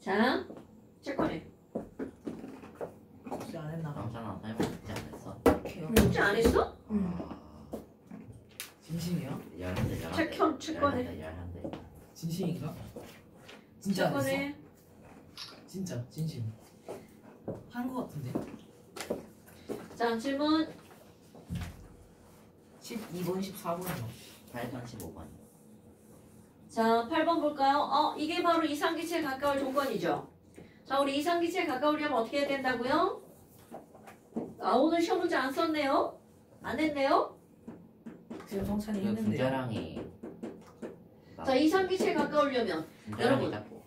자, 체크해. 혹시 안 했나? 영찬아 설마 숙제 안 했어? 숙제 안 했어? 진심이야? 열한대 체크해. 진심인가? 진짜 안 했어? 체크해. 진짜 진심. 한 거 같은데. 자, 질문. 12번 14번이요. 8번 15번. 자, 8번 볼까요? 이게 바로 이상기체에 가까울 조건이죠. 자, 우리 이상기체에 가까우려면 어떻게 해야 된다고요? 오늘 시험 문제 안 썼네요? 안 했네요? 지금 성찬이 그 했는데. 분자량이 자, 이상기체에 가까우려면 여러분, 자꾸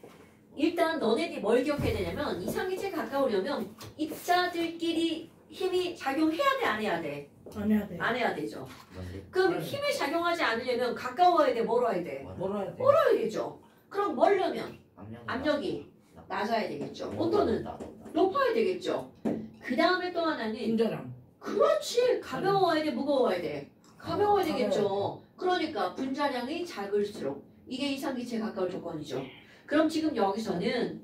일단 너네들이 뭘 기억해야 되냐면 이상기체에 가까우려면 입자들끼리 힘이 작용해야 돼, 안 해야 돼? 안 해야 돼. 안 해야 되죠. 뭔지 그럼 네. 힘이 작용하지 않으려면 가까워야 돼, 멀어야 돼? 멀어야 돼. 멀어야 되죠. 그럼 멀려면 압력이 압력이 낮아야 되겠죠. 온도는 낮다. 높아야 되겠죠. 그 다음에 또 하나는 분자량. 그렇지, 가벼워야 돼, 무거워야 돼? 가벼워야 되겠죠. 가벼워야 그러니까 분자량이 작을수록 이게 이상기체에 가까울 조건이죠. 그럼 지금 여기서는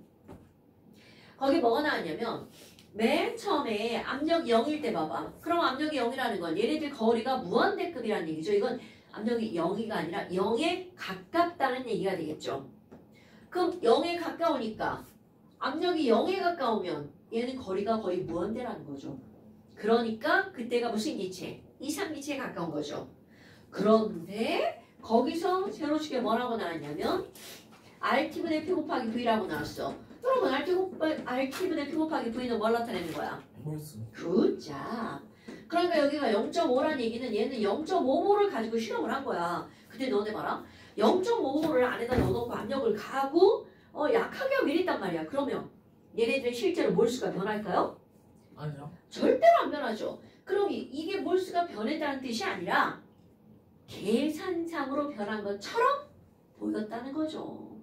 거기 뭐가 나왔냐면 맨 처음에 압력이 0일 때 봐봐. 그럼 압력이 0이라는 건 얘네들 거리가 무한대급이라는 얘기죠. 이건 압력이 0이가 아니라 0에 가깝다는 얘기가 되겠죠. 그럼 0에 가까우니까 압력이 0에 가까우면 얘는 거리가 거의 무한대라는 거죠. 그러니까 그때가 무슨 기체? 이상기체에 가까운 거죠. 그런데 거기서 세로식에 뭐라고 나왔냐면 RT분의 P 곱하기 V라고 나왔어. 여러분 RT분의 P 곱하기 V는 뭘 나타내는 거야? 몰수. 굿자. 그러니까 여기가 0.5란 얘기는 얘는 0.5몰을 가지고 실험을 한 거야. 근데 너네 봐라. 0.5몰을 안에다 넣어놓고 압력을 가하고 약하게 하고 이랬단 말이야. 그러면 얘네들이 실제로 몰수가 변할까요? 아니요. 절대로 안 변하죠. 그럼 이게 몰수가 변했다는 뜻이 아니라 계산상으로 변한 것처럼 보였다는 거죠.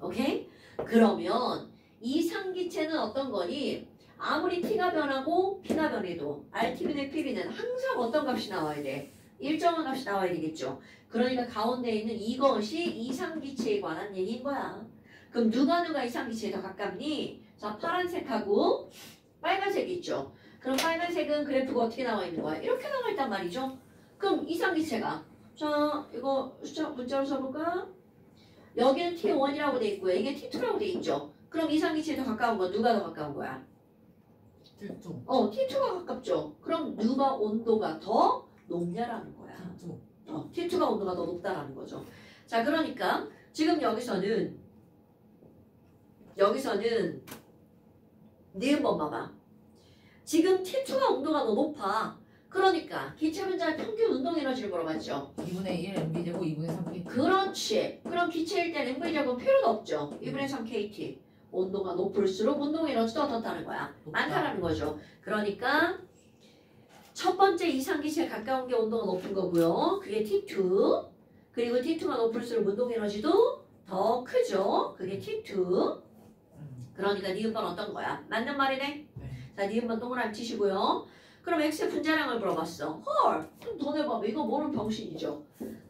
오케이? 그러면 이상기체는 어떤 거니? 아무리 T가 변하고 P가 변해도 RT분의 PB는 항상 어떤 값이 나와야 돼? 일정한 값이 나와야 되겠죠. 그러니까 가운데 있는 이것이 이상기체에 관한 얘기인 거야. 그럼 누가 이상기체에 더 가깝니? 자, 파란색하고 빨간색 있죠. 그럼 빨간색은 그래프가 어떻게 나와 있는 거야? 이렇게 나와 있단 말이죠. 그럼 이상기체가 자, 이거 숫자 문자로 써볼까? 여기는 T1이라고 돼 있고요. 이게 T2라고 돼 있죠. 그럼 이상기체에 더 가까운 건 누가 더 가까운 거야? T2. T2가 가깝죠. 그럼 누가 온도가 더 높냐라는 거야. T2. T2가 온도가 더 높다라는 거죠. 자, 그러니까 지금 여기서는 니은번 봐봐. 지금 T2가 온도가 더 높아. 그러니까 기체 분자의 평균 운동 에너지를 물어봤죠. 2분의 1 mv 제곱 2분의 3 k. 그렇지. 그럼 기체일 때는 MV 제곱 필요도 없죠. 2분의 3 KT. 온도가 높을수록 운동 에너지도 어떻다는 거야? 많다라는 거죠. 그러니까 첫 번째 이상기체에 가까운 게 온도가 높은 거고요. 그게 T2. 그리고 T2가 높을수록 운동 에너지도 더 크죠. 그게 T2. 그러니까 니은번 어떤 거야? 맞는 말이네. 네. 자, 니은번 동그라미 치시고요. 그럼 X 분자량을 물어봤어. 헐! 그럼 너네 봐봐. 이거 모르는 병신이죠.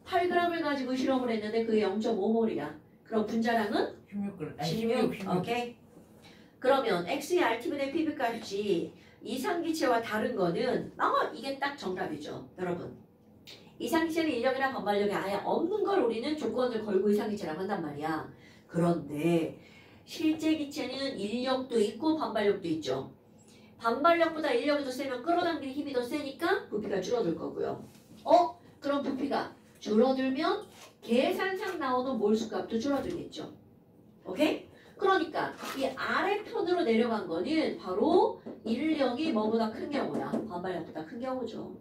8g을 가지고 실험을 했는데 그게 0.5몰이야. 그럼 분자량은? 16. 오케이. 그러면 X의 RT분의 PB 값이 이상기체와 다른 거는 이게 딱 정답이죠. 여러분. 이상기체는 인력이나 반발력이 아예 없는 걸 우리는 조건을 걸고 이상기체라고 한단 말이야. 그런데 실제 기체는 인력도 있고 반발력도 있죠. 반발력보다 인력이 더 세면 끌어당기는 힘이 더 세니까 부피가 줄어들 거고요. 그럼 부피가 줄어들면 계산상 나오는 몰수값도 줄어들겠죠. 오케이? 그러니까 이 아래편으로 내려간 거는 바로 인력이 뭐보다 큰 경우야. 반발력보다 큰 경우죠.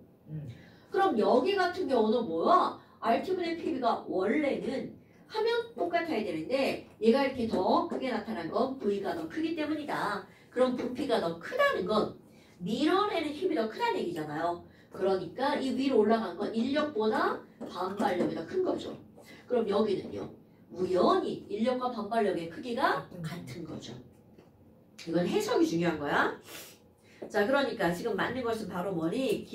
그럼 여기 같은 경우는 뭐야? RT분의 PB가 원래는 하면 똑같아야 되는데 얘가 이렇게 더 크게 나타난 건 V가 더 크기 때문이다. 그럼 부피가 더 크다는 건 밀어내는 힘이 더 크다는 얘기잖아요. 그러니까 이 위로 올라간 건 인력보다 반발력이 더 큰 거죠. 그럼 여기는요. 우연히 인력과 반발력의 크기가 같은 거죠. 이건 해석이 중요한 거야. 자, 그러니까 지금 맞는 것은 바로 뭐니?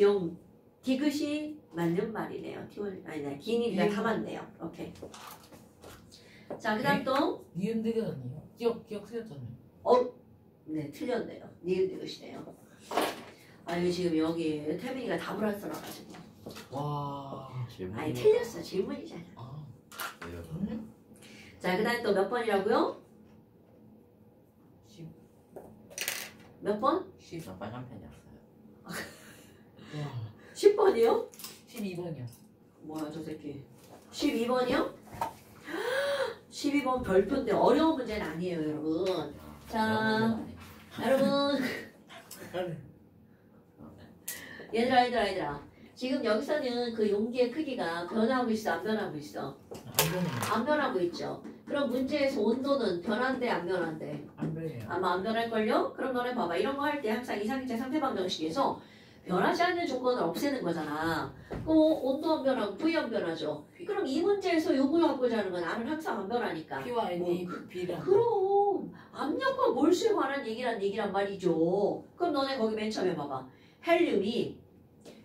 디귿이 맞는 말이네요. T1 아니네. 기니가 다 맞네요. 오케이. 자, 그 다음 또. 니은디귿 아니에요? 기억 틀렸잖아요. 네, 틀렸네요. 니은디귿이네요. 아니, 지금 여기 태민이가 답을 안 써놔가지고. 와. 질문. 아니, 틀렸어. 질문이잖아. 아. 음? 자, 그 다음 또 몇 번이라고요? 10. 몇 번? 10. 저 빨간 펜이었어요. 와. 10번이요? 12번이야. 뭐야, 저 새끼. 12번이요? 12번 별표인데 어려운 문제는 아니에요, 여러분. 자, 여러분. 얘들아. 지금 여기서는 그 용기의 크기가 변하고 있어, 안 변하고 있어? 안 변하고 있죠. 그럼 문제에서 온도는 변한대, 안 변한대? 안 변해요. 아마 안 변할걸요? 그럼 너네 봐봐. 이런 거 할 때 항상 이상기체 상태방정식에서 변하지 않는 조건을 없애는 거잖아. 온도 안 변하고 V 안 변하죠. 그럼 이 문제에서 요구를 갖고자 하는 건 R은 항상 안 변하니까. P와 N이 B랑. 그럼 압력과 몰수에 관한 얘기란 말이죠. 그럼 너네 거기 맨 처음에 봐봐. 헬륨이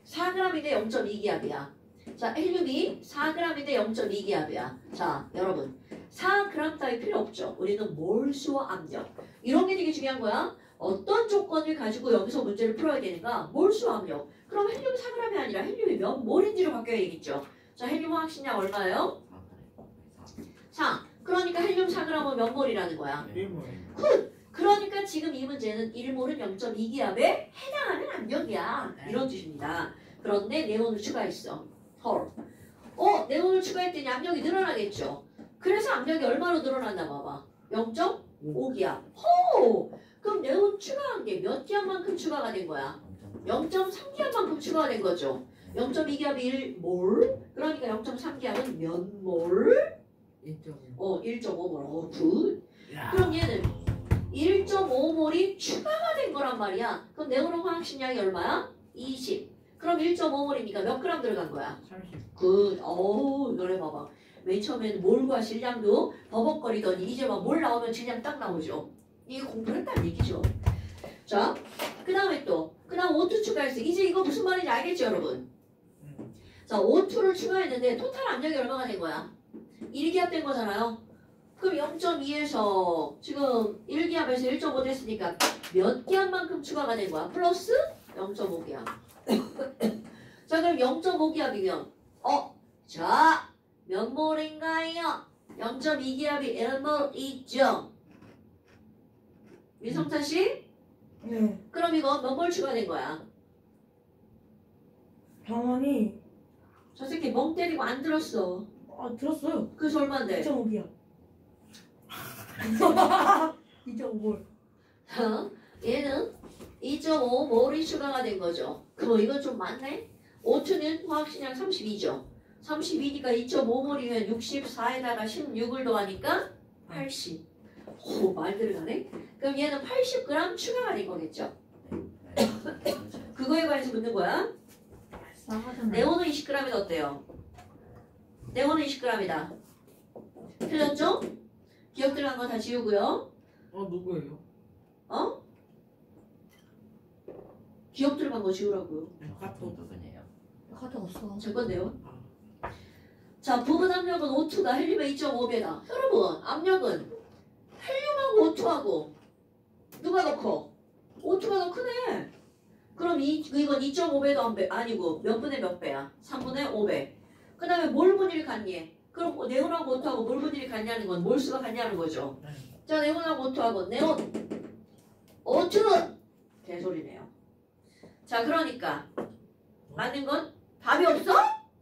4g인데 0.2기압이야. 자, 헬륨이 4g인데 0.2기압이야. 자, 여러분 4g 따위 필요 없죠. 우리는 몰수와 압력. 이런 게 되게 중요한 거야. 어떤 조건을 가지고 여기서 문제를 풀어야 되는가? 몰수와 압력. 그럼 헬륨 4g이 아니라 헬륨이 몇 몰인지로 바뀌어야겠죠. 자, 헬륨 화학식량 얼마예요? 4. 그러니까 헬륨 4g은 몇 몰이라는 거야? 1몰. 그러니까 지금 이 문제는 1몰은 0.2기압에 해당하는 압력이야. 이런 뜻입니다. 그런데 네온을 추가했어. 헐. 네온을 추가했더니 압력이 늘어나겠죠. 그래서 압력이 얼마로 늘어났나 봐봐. 0.5기압. 호! 그럼 네온 추가한 게 몇 기압만큼 추가가 된 거야? 0.3기압만큼 추가가 된 거죠. 0.2기압이 1몰. 그러니까 0.3기압은 몇 몰? 1.5. 1.5몰. 굿. 그럼 얘는 1.5몰이 추가가 된 거란 말이야. 그럼 네온 화학식량이 얼마야? 20. 그럼 1.5몰이니까 몇 그램 들어간 거야? 30. 굿. 너네 봐봐. 맨 처음에는 몰과 질량도 버벅거리더니 이제 막 몰 나오면 질량 딱 나오죠. 이게 공부를 했다는 얘기죠. 자, 그 다음에 또 그 다음 O2 추가했어. 이제 이거 무슨 말인지 알겠죠, 여러분? 자, O2를 추가했는데 토탈 압력이 얼마가 된 거야? 1기압 된 거잖아요. 그럼 0.2에서 지금 1기압에서 1.5 됐으니까 몇 기압만큼 추가가 된 거야? 플러스 0.5기압. 자, 그럼 0.5기압이면 자, 몇 몰인가요? 0.2기압이 1몰 있죠. 민성찬 씨? 네. 그럼 이거 몇 몰 추가된 거야? 병원이 저 새끼 멍 때리고 안 들었어. 들었어요. 그래서 얼마인데? 2.5기요. 2.5몰. 얘는 2.5몰이 추가가 된 거죠. 그럼 이건 좀 많네? O2는 화학식량 32죠. 32니까 2.5몰이면 64에다가 16을 더하니까 80. 말 들어가네? 그럼 얘는 80g 추가가 된 거겠죠? 그거에 관해서 묻는 거야. 싸하잖아요. 네온은 20g이 어때요? 네온은 20g이다. 틀렸죠? 기억 들어간 거 다 지우고요. 누구예요? 기억 들어간 거 지우라고요. 카톡 누구네요? 카드 없어. 제 건데요. 자, 부분 압력은 O2가 헬륨의 2.5배다. 여러분, 압력은 헬륨하고 O2하고 누가 더 커? O2가 더 크네. 그럼 이건 2.5배도 아니고 몇 분의 몇 배야? 3분의 5배. 그 다음에 몰 분율이 같니? 그럼 네온하고 O2하고 몰 분율이 같냐는 건 몰수가 같냐는 거죠. 자, 네온하고 O2하고 네온 O2 개소리네요. 자, 그러니까 맞는 건 답이 없어?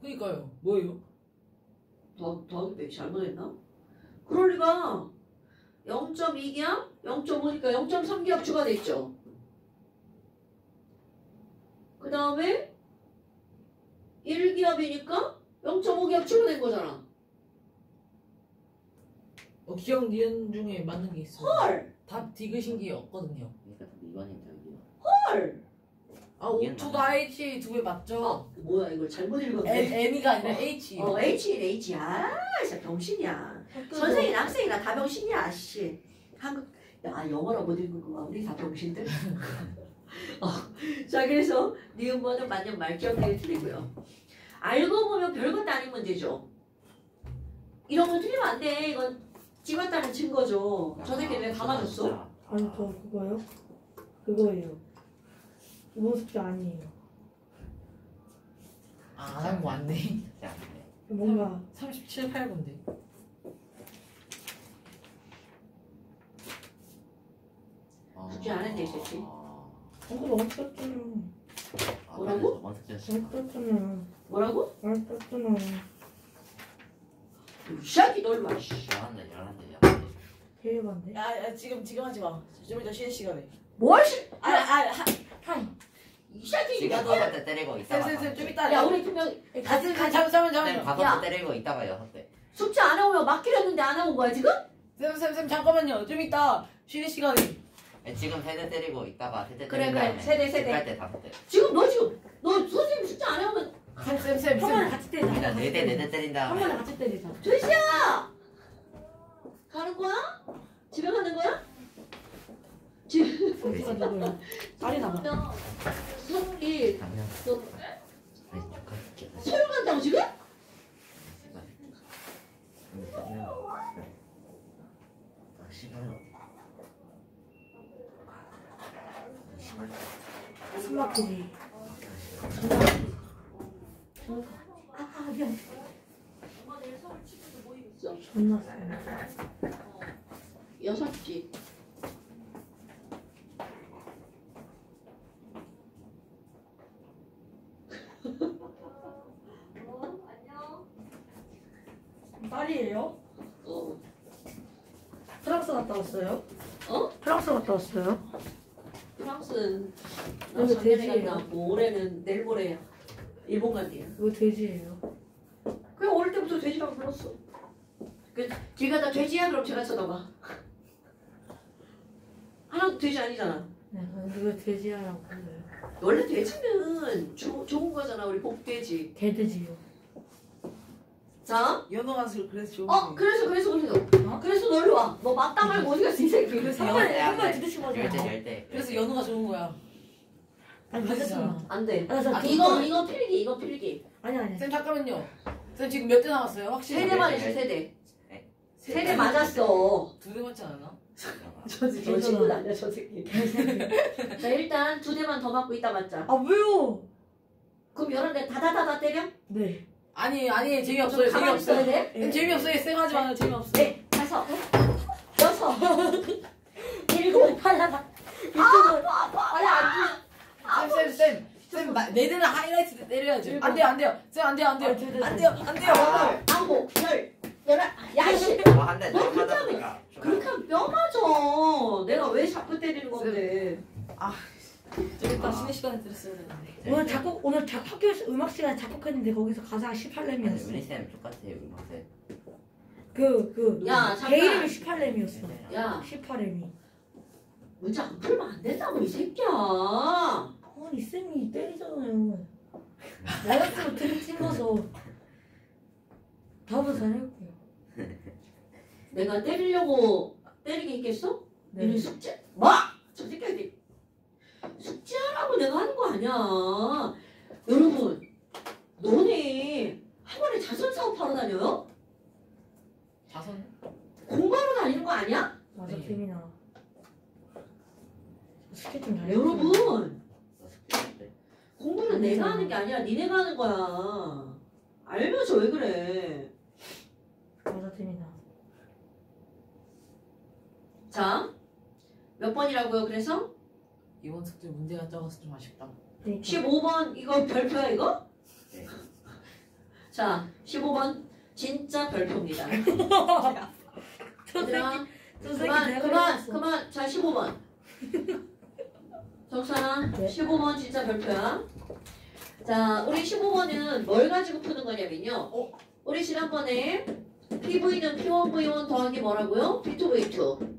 그니까요. 뭐예요? 더하기 빼기 잘못했나? 그럴 리가. 0.2기압, 0.5니까 0.3기압 추가돼 있죠. 그 다음에 1기압이니까 0.5기압 추가된 거잖아. 기억 니은 중에 맞는 게 있어요. 헐! 답 디귿인 게 없거든요. 그러니까 2번인데 여기요. 헐! O2도 IH 두 배 맞죠? 뭐야 이걸 잘못 읽었네. N이가 아니라 H. H. 진짜 병신이야. 선생이나 학생이나 다 병신이야. 씨. 영어로 못 읽은 거야. 우리 다 병신들. 자, 그래서 니은번은 맞는 말기억들이 틀리고요. 알고 보면 별것도 아닌 문제죠. 이런 거 틀리면 안 돼. 이건 찍었다는 증거죠. 저 새끼 왜 감아줬어? 진짜. 아니 저 그거요? 그거예요. 이번 숙제 아니에요. 안 한 거 안돼. 진짜 안 돼. 뭔가 37, 8분데. 숙제 안 했대, 이 새끼. 그거 너무 떴잖아. 뭐라고? 저번 숙제 너무 떴잖아. 뭐라고? 많이 떴잖아. 이 새끼 너 일로 와. 씨. 11대. 대박인데? 야, 지금 하지 마. 좀 이따 쉬는 시간에. 뭘 씨? 타임. 이 새끼 지금 이거. 누구한테 때리고 있다가 쌤, 좀 이따. 야 우리 분명 잠깐만. 다섯 야. 대 때리고 있다가 6대. 숙제 안 해오면 맡기려 했는데 안 해온 거야 지금? 쌤, 잠깐만요. 좀 이따 쉬는 시간에. 지금 3대 때리고 있다가 3대 그래, 때린 그래. 다음에 세대. 할때 5대. 지금 너 선생님 숙제 안 해오면 쌤. 한 번에 같이 때리자. 일단 4대 때린 한 번에 다음에 같이 때리자. 돼지야! 가는 거야? 집에 가는 거야? 어디가 누구야? 빨리 나가. 너 서울이 당연. 너 아니 축하할게. 서울 간다고 지금? 스마트지. 아 미안. 엄마 내일 서울 친구들 모임 있어. 존나 쎄. 6시. 딸이에요? 어. 프랑스 갔다 왔어요? 어? 프랑스 갔다 왔어요? 프랑스는 여기 작년에 돼지예요. 갔다 왔고 올해는 내일 모레야. 일본 간대요. 이거 돼지예요. 그냥 어릴 때부터 돼지라고 불렀어. 길 가다 돼지야? 그럼 제가 쳐다봐. 하나도 돼지 아니잖아. 네, 근데 왜 돼지야라고 불러요? 원래 돼지는 좋은 거잖아. 우리 복돼지. 개돼지요. 자. 연어 가수 그래서 좋은 그래서. 그래서 놀러 와. 너 맞다 말고 어디 갔어 이 새끼. 그래서 한번 들으신 거죠? 10대. 그래서 연어가 좋은 거야. 아니 맞았잖아. 안 돼. 아, 이거 필기. 아니. 쌤 잠깐만요. 쌤 지금 몇 대 남았어요? 확실히? 세대만 있어 세대. 세대 맞았어. 2대 맞지 않았나? 저 친구도 아니야 저 새끼. 자 일단 2대만 더 맞고 이따 맞자. 아 왜요? 그럼 여러 대 다다다다 때려? 네. 아니 재미없어요. 가만히 있어야 재미없어요. 돼? 재미없어요. 쌤 하지 마요. 재미없어. 네, 5, 6, 7, 8, 아니 안 쌤, 네 대는 하이라이트 때 때려야죠. 안 돼요. 쌤 안 돼요. 안 돼요. 9, 10, 11. 야씨. 한대 너 그렇게 그렇게 하면 뼈 맞아. 내가 왜 자꾸 때리는 건데. 좀 이따 쉬는 시간에 들었어야 되는데. 오늘 학교에서 음악 시간에 작곡했는데 거기서 가사가 18렘이었어. 우리 쌤 똑같아요. 음악쌤. 야, 잠깐. 개 이름이 18렘이었어. 야, 18렘이. 문제 안 풀면 안 된다고 이 새끼야. 아니 쌤이 때리잖아요. 나였으면 등 찍어서 답을 잘 해볼게요. 내가 때리게 했겠어? 네. 이런 숙제? 뭐? 저 새끼한테 숙제하라고 내가 하는 거 아니야. 여러분, 너네 학원에 자선 사업하러 다녀요? 자선. 공부하러 다니는 거 아니야? 맞아 네. 재민아. 숙제 좀 잘. 여러분, 공부는 내가 하는 게 아니라 니네가 하는 거야. 알면서 왜 그래? 맞아 재민아. 자, 몇 번이라고요? 그래서 이번 숙제 문제가 적어서 좀 아쉽다. 그러니까. 15번 이거 별표야 이거? 네. 자, 15번 진짜 별표입니다. 얘들아, 그만. 자, 15번. 정산아, 네. 15번 진짜 별표야. 자, 우리 15번은 뭘 가지고 푸는 거냐면요. 우리 지난번에 PV는 P1V1 더하기 뭐라고요? P2V2.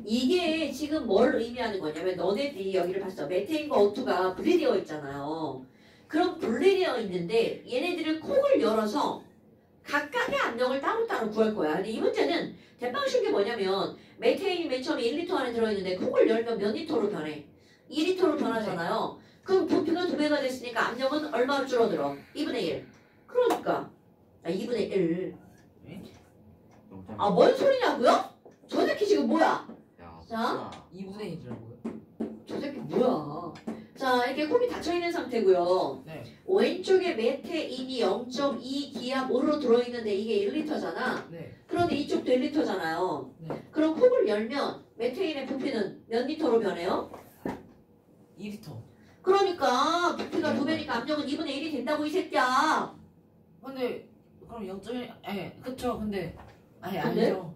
이게 지금 뭘 의미하는 거냐면 너네들이 여기를 봤어. 메테인과 O2가 분리되어 있잖아요. 그럼 분리되어 있는데 얘네들을 콕을 열어서 각각의 압력을 따로따로 구할 거야. 근데 이 문제는 대빵 쉬운 게 뭐냐면 메테인이 맨 처음에 1리터 안에 들어있는데 콕을 열면 몇 리터로 변해? 2리터로 변하잖아요. 그럼 부피가 2배가 됐으니까 압력은 얼마로 줄어들어? 2분의 1. 그러니까 2분의 1. 아, 뭔 소리냐고요? 저 새끼 지금 뭐야? 야, 자. 2분의 1이라고요? 저 새끼 뭐야? 자, 이렇게 콕이 닫혀있는 상태고요. 네. 왼쪽에 메테인이 0.2 기압으로 들어있는데 이게 1리터잖아. 네. 그런데 이쪽도 1리터잖아요. 네. 그럼 콕을 열면 메테인의 부피는 몇 리터로 변해요? 2리터. 그러니까 부피가 2배니까 압력은 2분의 1이 된다고 이 새끼야. 근데 그럼 0.1 예, 그쵸. 근데 아니 근데? 아니죠.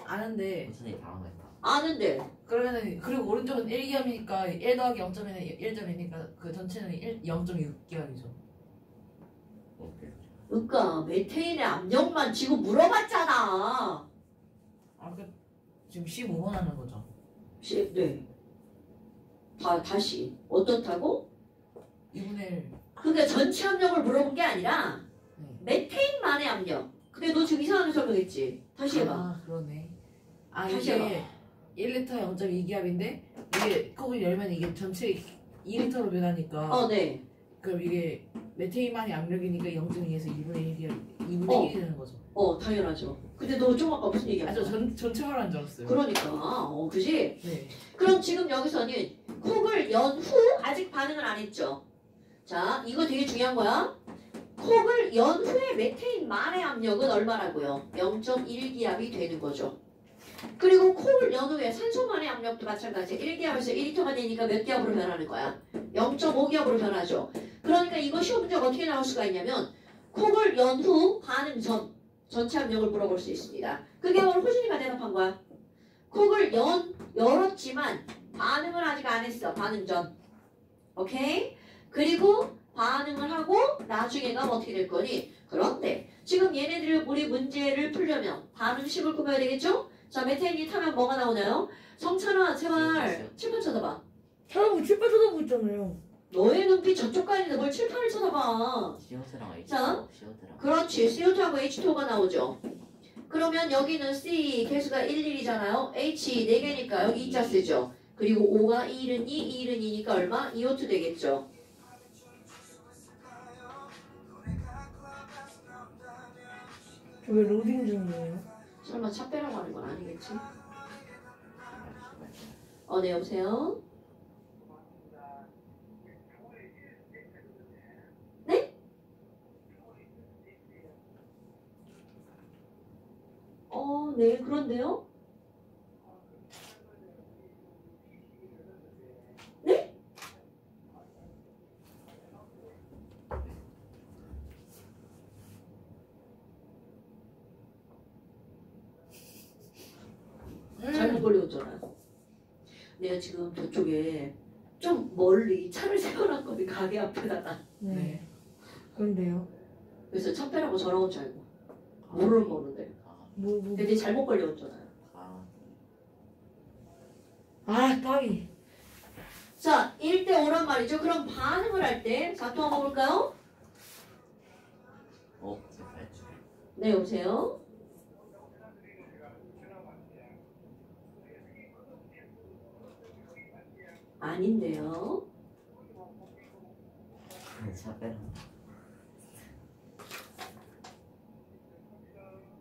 아는데 무슨 일 당황했다. 아는데. 그러면은 그리고 오른쪽은 1기압이니까 1 더하기 0.1은 1점이니까 그 전체는 0.6기압이죠. 오케이. 그러니까 메테인의 압력만 지금 물어봤잖아. 아, 그 지금 15번 하는 거죠. 네. 다시 어떻다고? 2분의 1. 그러니까 전체 압력을 물어본 게 아니라 네. 메테인만의 압력. 근데 너 지금 이상하게 설명했지? 다시 해봐. 아, 그러네. 아, 다시 이게 1리터 0.2기압인데 이게 컵을 열면 이게 전체 2리터로 변하니까 네. 그럼 이게 메테인만의 압력이니까 0.2에서 2분의 1기압 2분의 어. 1이 되는 거죠. 당연하죠. 근데 너 좀 아까 무슨 아, 얘기했어? 저 전체 말한 줄 알았어요. 그러니까, 그지? 네. 그럼 지금 여기서는 콕을 연 후 아직 반응을 안 했죠. 자, 이거 되게 중요한 거야. 콕을 연 후에 메테인만의 압력은 얼마라고요? 0.1기압이 되는 거죠. 그리고 콕을 연 후에 산소만의 압력도 마찬가지. 1기압에서 1리터가 되니까 몇 기압으로 변하는 거야? 0.5기압으로 변하죠. 그러니까 이거 시험 문제가 어떻게 나올 수가 있냐면 콕을 연 후 반응 전 전체 압력을 물어볼 수 있습니다. 그게 바로 호준이가 대답한 거야. 콕을 열었지만 반응을 아직 안 했어. 반응 전. 오케이? 그리고 반응을 하고 나중에 가면 어떻게 될 거니? 그런데 지금 얘네들을 우리 문제를 풀려면 반응식을 꾸며야 되겠죠? 자, 메테인이 타면 뭐가 나오나요? 성찬아, 제발 칠판 쳐다봐. 사람이 칠판 쳐다보고 있잖아요. 너의 눈빛 저쪽 가 있는데 뭘 칠판을 쳐다봐. CO2랑 H2O. 자. CO2랑. 그렇지. CO2하고 H2O가 나오죠. 그러면 여기는 C 개수가 1, 1이잖아요. H 4개니까 여기 2자 쓰죠. 그리고 O가 1은 2, 1은 2니까 얼마? CO2 되겠죠. 저 왜 로딩 중이에요? 설마 차 빼라고 하는 건 아니겠지? 네, 여보세요? 네? 네, 그런데요? 네? 잘못 걸려오잖아요. 내가 지금 저쪽에 좀 멀리 차를 세워놨거든, 가게 앞에다가. 네. 그런데요. 그래서 차 빼라고 전화 온 줄 알고. 모르는 거는데. 뭐. 근데 잘못 걸려왔잖아요. 까비. 자, 1대5란 말이죠. 그럼 반응을 할 때, 자, 또 한번 볼까요? 제발. 네, 여보세요? 아닌데요. 차 빼라.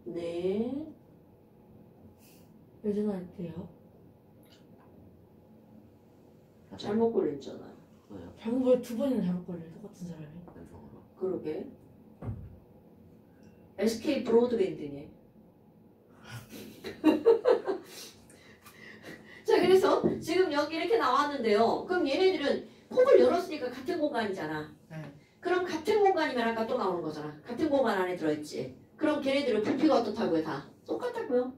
네. 왜 전화할게요? 잘못 걸렸잖아요. 그거요. 잘못 걸 2번이나 잘못 걸려 똑같은 사람이. 연속으로. 그러게. SK 브로드밴드네. 자, 그래서 지금 여기 이렇게 나왔는데요. 그럼 얘네들은 콕을 열었으니까 같은 공간이잖아. 네. 그럼 같은 공간이면 아까 또 나오는 거잖아. 같은 공간 안에 들어있지. 그럼 걔네들은 부피가 어떻다고요? 다 똑같다고요.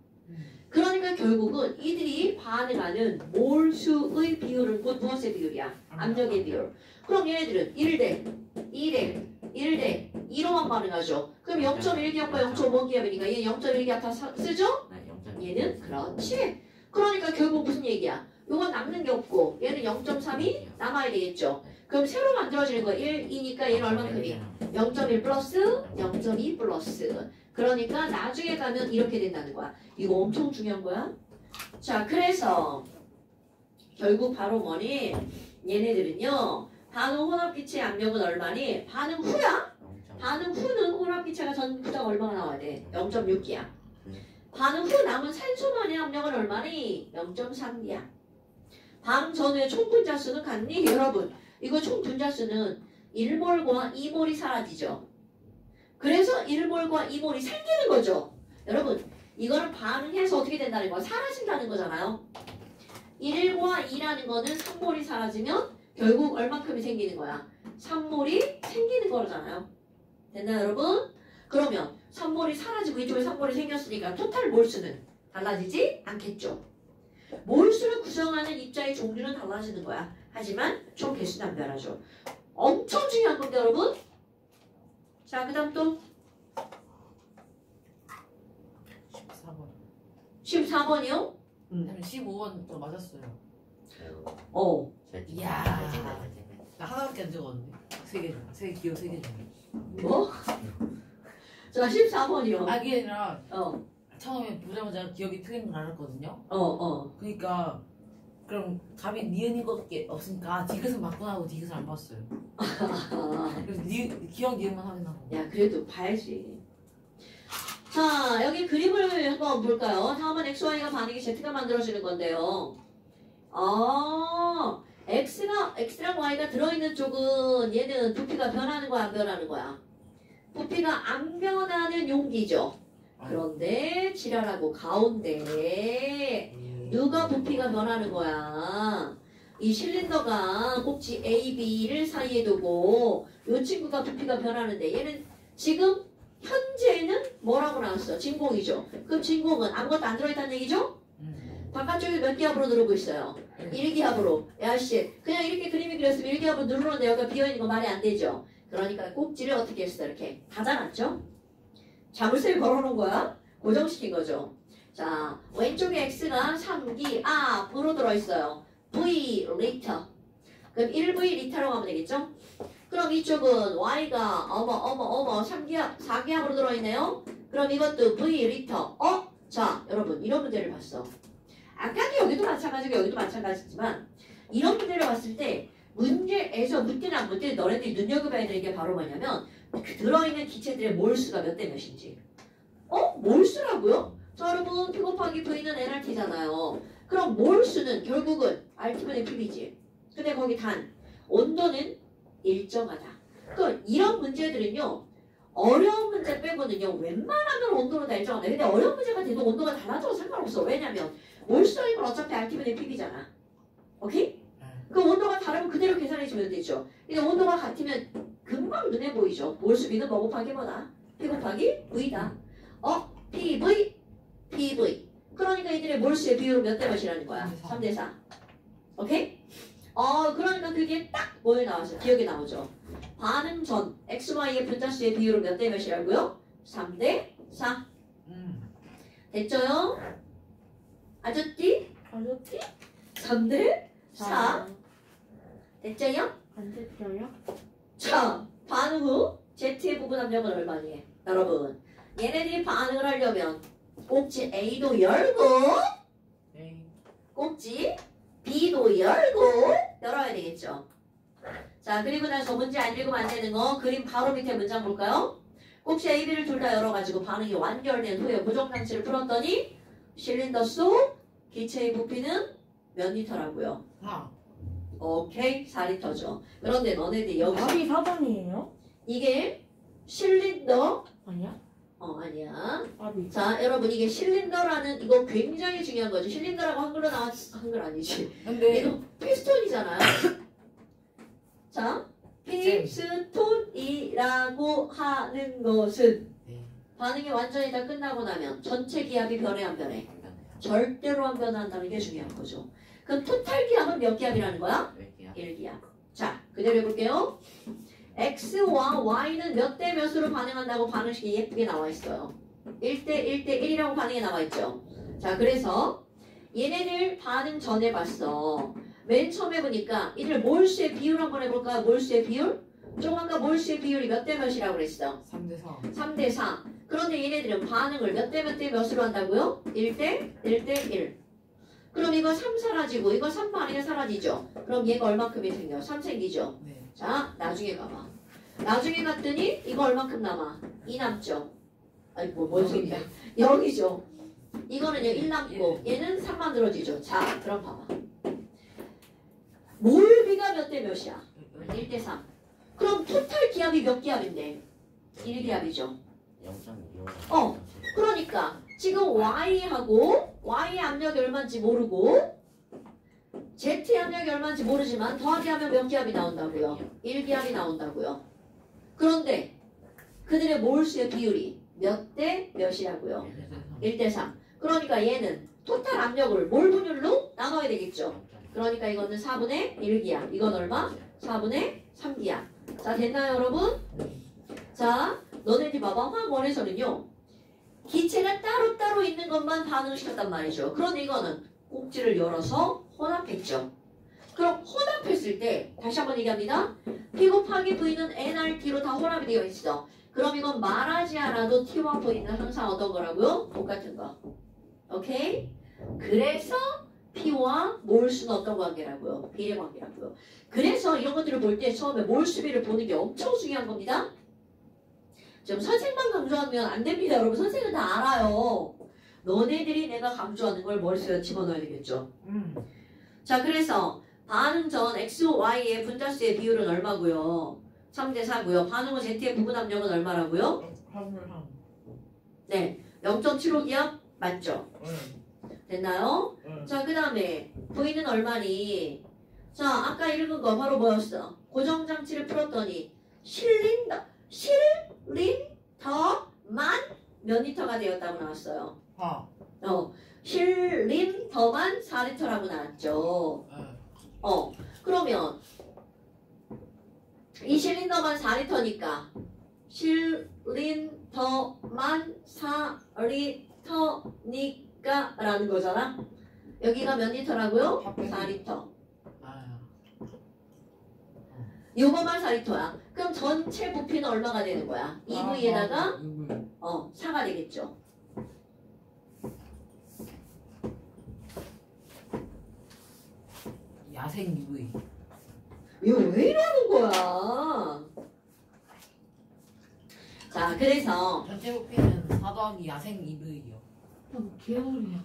그러니까 결국은 이들이 반응하는 몰수의 비율은 곧 무엇의 비율이야? 압력의 비율. 그럼 얘네들은 1대 2대 1대 2로만 반응하죠. 그럼 0.1기압과 0.5기압이니까 얘는 0.1기압 다 쓰죠? 네, 0.1. 얘는 그렇지. 그러니까 결국 무슨 얘기야? 요건 남는 게 없고 얘는 0.3이 남아야 되겠죠. 그럼 새로 만들어지는 거 1이니까 얘는 얼마큼이? 0.1 플러스 0.2 플러스. 그러니까 나중에 가면 이렇게 된다는 거야. 이거 엄청 중요한 거야. 자, 그래서 결국 바로 뭐니? 얘네들은요. 반응 혼합기체 압력은 얼마니? 반응 후야? 반응 후는 혼합기체가 전부자가 얼마가 나와야 돼? 0.6기야. 반응 후 남은 산소만의 압력은 얼마니? 0.3기야. 반응 전후의 총 분자 수는 같니? 여러분 이거 총 분자 수는 1몰과 2몰이 사라지죠. 그래서 1몰과 2몰이 생기는 거죠. 여러분 이거는 반응해서 어떻게 된다는 거야? 사라진다는 거잖아요. 1과 2라는 거는 3몰이 사라지면 결국 얼마큼이 생기는 거야? 3몰이 생기는 거잖아요. 됐나요 여러분? 그러면 3몰이 사라지고 이쪽에 3몰이 생겼으니까 토탈 몰수는 달라지지 않겠죠. 몰수를 구성하는 입자의 종류는 달라지는 거야. 하지만 총 개수는 안 변하죠. 엄청 중요한 건데 여러분. 자, 그 다음 또 14번. 14번이요? 15번 또 맞았어요. 어. 이야. 나 하나밖에 안 적었는데. 세 기호 3개 중에. 뭐? 자, 14번이요. 아, 이게 아니라 어. 처음에 보자마자 기억이 틀린 걸 알았거든요. 그러니까 그럼 답이 니은인 것밖에 없으니까 디귿은 맞구나 하고 디귿을 안 봤어요. 그래서 기억 니은만 확인하고. 야, 그래도 봐야지. 자, 여기 그림을 한번 볼까요? 다음은 XY가 반응이 Z가 만들어지는 건데요. X랑 Y가 들어있는 쪽은 얘는 부피가 변하는 거야, 안 변하는 거야? 부피가 안 변하는 용기죠. 그런데 지랄하고 가운데 누가 부피가 변하는 거야? 이 실린더가 꼭지 A, B를 사이에 두고 이 친구가 부피가 변하는데 얘는 지금 현재는 뭐라고 나왔어? 진공이죠. 그럼 진공은 아무것도 안 들어있다는 얘기죠? 바깥쪽에 몇 기압으로 누르고 있어요? 1기압으로. 야씨 그냥 이렇게 그림이 그렸으면 1기압으로 누르는데 여기가 비어있는 거 말이 안 되죠. 그러니까 꼭지를 어떻게 했어? 이렇게 닫아놨죠? 자물쇠를 걸어놓은 거야? 고정시킨 거죠. 자, 왼쪽에 X가 3기 앞으로 들어있어요. V 리터. 그럼 1V 리터라고 하면 되겠죠? 그럼 이쪽은 Y가 3기압, 4기압으로 들어있네요. 그럼 이것도 V 리터. 자, 여러분 이런 문제를 봤어. 아까도 여기도 마찬가지고 여기도 마찬가지지만 이런 문제를 봤을 때 문제에서 묻든 안 묻든 너네들이 눈여겨봐야 되는 게 바로 뭐냐면 그 들어있는 기체들의 몰수가 몇 대 몇인지. 몰수라고요? 자, 여러분 P 곱하기 V는 nRT잖아요. 그럼 몰수는 결국은 RT분의 PV지. 근데 거기 단 온도는 일정하다. 그럼 이런 문제들은요. 어려운 문제 빼고는요. 웬만하면 온도는 다 일정하다. 근데 어려운 문제가 돼도 온도가 달라져도 상관없어. 왜냐면 몰수인 건 어차피 RT분의 PV잖아. 오케이? 그 온도가 다르면 그대로 계산해주면 되죠. 근데 온도가 같으면 금방 눈에 보이죠. 몰수비는 뭐 곱하기 뭐다? P 곱하기 V다. PV, PV. 그러니까 이들의 몰수의 비율은 몇 대 몇이라는 거야? 3대 4. 오케이? 그러니까 그게 딱 뭐에 나와서 기억에 나오죠. 반응 전 XY의 분자수의 비율은 몇 대 몇이라고요? 3대 4. 됐죠요? 아저띠? 3대 4. 됐죠요? 안 됐어요? 자, 반응 후 Z의 부분 압력은 얼마니? 여러분, 얘네들이 반응을 하려면 꼭지 A도 열고 꼭지 B도 열어야 되겠죠. 자, 그리고 나서 문제 안 읽으면 안 되는 거 그림 바로 밑에 문장 볼까요? 꼭지 A, B를 둘 다 열어가지고 반응이 완결된 후에 고정장치를 풀었더니 실린더 속 기체의 부피는 몇 리터라고요? 4. 오케이, 4리터죠. 그런데 너네들 여기서 답이 4번이에요? 이게 실린더 아니야? 아니야. 답이. 자, 여러분 이게 실린더라는 이거 굉장히 중요한 거죠. 실린더라고 한글로 한글 아니지. 근데 이거 피스톤이잖아요. 자, 피스톤이라고 하는 것은 반응이 완전히 다 끝나고 나면 전체 기압이 변해 안 변해? 절대로 안 변한다는 게 중요한 거죠. 그럼 토탈 기압은 몇 기압이라는 거야? 1기압. 자, 그대로 해볼게요. X와 Y는 몇 대 몇으로 반응한다고 반응식이 예쁘게 나와 있어요. 1대 1대 1이라고 반응이 나와 있죠. 자, 그래서 얘네들 반응 전에 봤어. 맨 처음에 보니까 이들 몰수의 비율 한번 해볼까요? 몰수의 비율? 좀 아까 몰수의 비율이 몇 대 몇이라고 그랬어? 3대 4. 3대 4. 그런데 얘네들은 반응을 몇 대 몇으로 한다고요? 1대 1대 1. 그럼 이거 3 사라지고 이거 3 반응이 사라지죠? 그럼 얘가 얼마큼이 생겨? 3 생기죠? 네. 자, 나중에 가봐. 나중에 갔더니 이거 얼마큼 남아? 2 남죠? 아니, 뭔 소리야. 0이죠. 이거는요 1 남고 얘는 3 만들어지죠. 자 그럼 봐봐. 몰비가 몇 대 몇이야? 1대 3. 그럼 토탈 기압이 몇 기압인데? 1기압이죠. 0.25. 그러니까 지금 Y하고 Y의 압력이 얼마인지 모르고 Z의 압력이 얼마인지 모르지만 더하기 하면 몇 기압이 나온다고요? 1기압이 나온다고요. 그런데 그들의 몰수의 비율이 몇 대 몇이라고요? 1대 3. 그러니까 얘는 토탈 압력을 몰 분율로 나눠야 되겠죠. 그러니까 이거는 4분의 1기압. 이건 얼마? 4분의 3기압. 자 됐나요 여러분? 자 너네들 봐봐. 화학원에서는요. 기체가 따로따로 있는 것만 반응을 시켰단 말이죠. 그런데 이거는 꼭지를 열어서 혼합했죠. 그럼 혼합했을 때 다시 한번 얘기합니다. P 곱하기 V는 nRT로 다 혼합이 되어 있어. 그럼 이건 말하지 않아도 T와 V는 항상 어떤 거라고요? 똑같은 거. 오케이? 그래서 P와 몰수는 어떤 관계라고요? 비례 관계라고요. 그래서 이런 것들을 볼 때 처음에 몰수비를 보는 게 엄청 중요한 겁니다. 지금 선생만 강조하면 안 됩니다. 여러분 선생은 다 알아요. 너네들이 내가 강조하는 걸 머릿속에 집어넣어야 되겠죠. 자 그래서 반응 전 X, Y의 분자수의 비율은 얼마고요? 3대 4고요. 반응 후 Z의 부분 압력은 얼마라고요? 3. 네. 0.75기압 맞죠? 됐나요? 자, 그 다음에 V는 얼마니? 자, 아까 읽은 거 바로 뭐였어? 고정장치를 풀었더니 실린더만 몇 리터가 되었다고 나왔어요. 실린더만 4리터라고 나왔죠. 그러면 이 실린더만 4리터니까 실린더만 4리터니까 라는 거잖아. 여기가 몇 리터라고요? 4리터. 요거만 4리터야. 그럼 전체 부피는 얼마가 되는 거야? 2V에다가 4가 되겠죠. 야생 UV. 이거 왜 이러는 거야? 자, 그래서 전체 부피는 4 더하기 야생 UV요. 개소리야.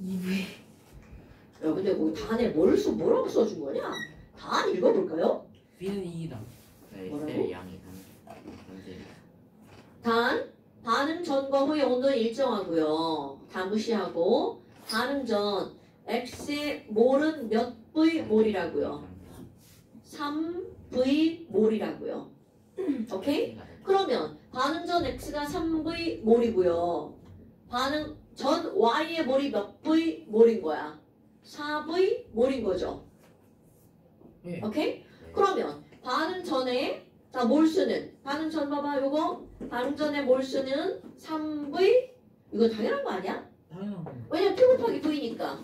EV. 야, 근데 거기 단에 뭐라고 써준 거냐? 단 읽어볼까요? B는 2이다. 뭐라고? 양이 3대. 단, 반응 전과 후의 온도는 일정하고요. 다 무시하고 반응 전 X의 몰은 몇 V 몰이라고요? 3V 몰이라고요. 오케이? 그러면 반응 전 X가 3V 몰이고요. 반응 전 Y의 몰이 몇 V 몰인 거야? 4V 몰인 거죠. 네. 오케이? 그러면 반응 전에 자 몰수는 반응 전 봐봐 요거 반응 전의 몰수는 3V 이거 당연한 거 아니야? 당연한 거. 왜냐면 P 곱하기 V니까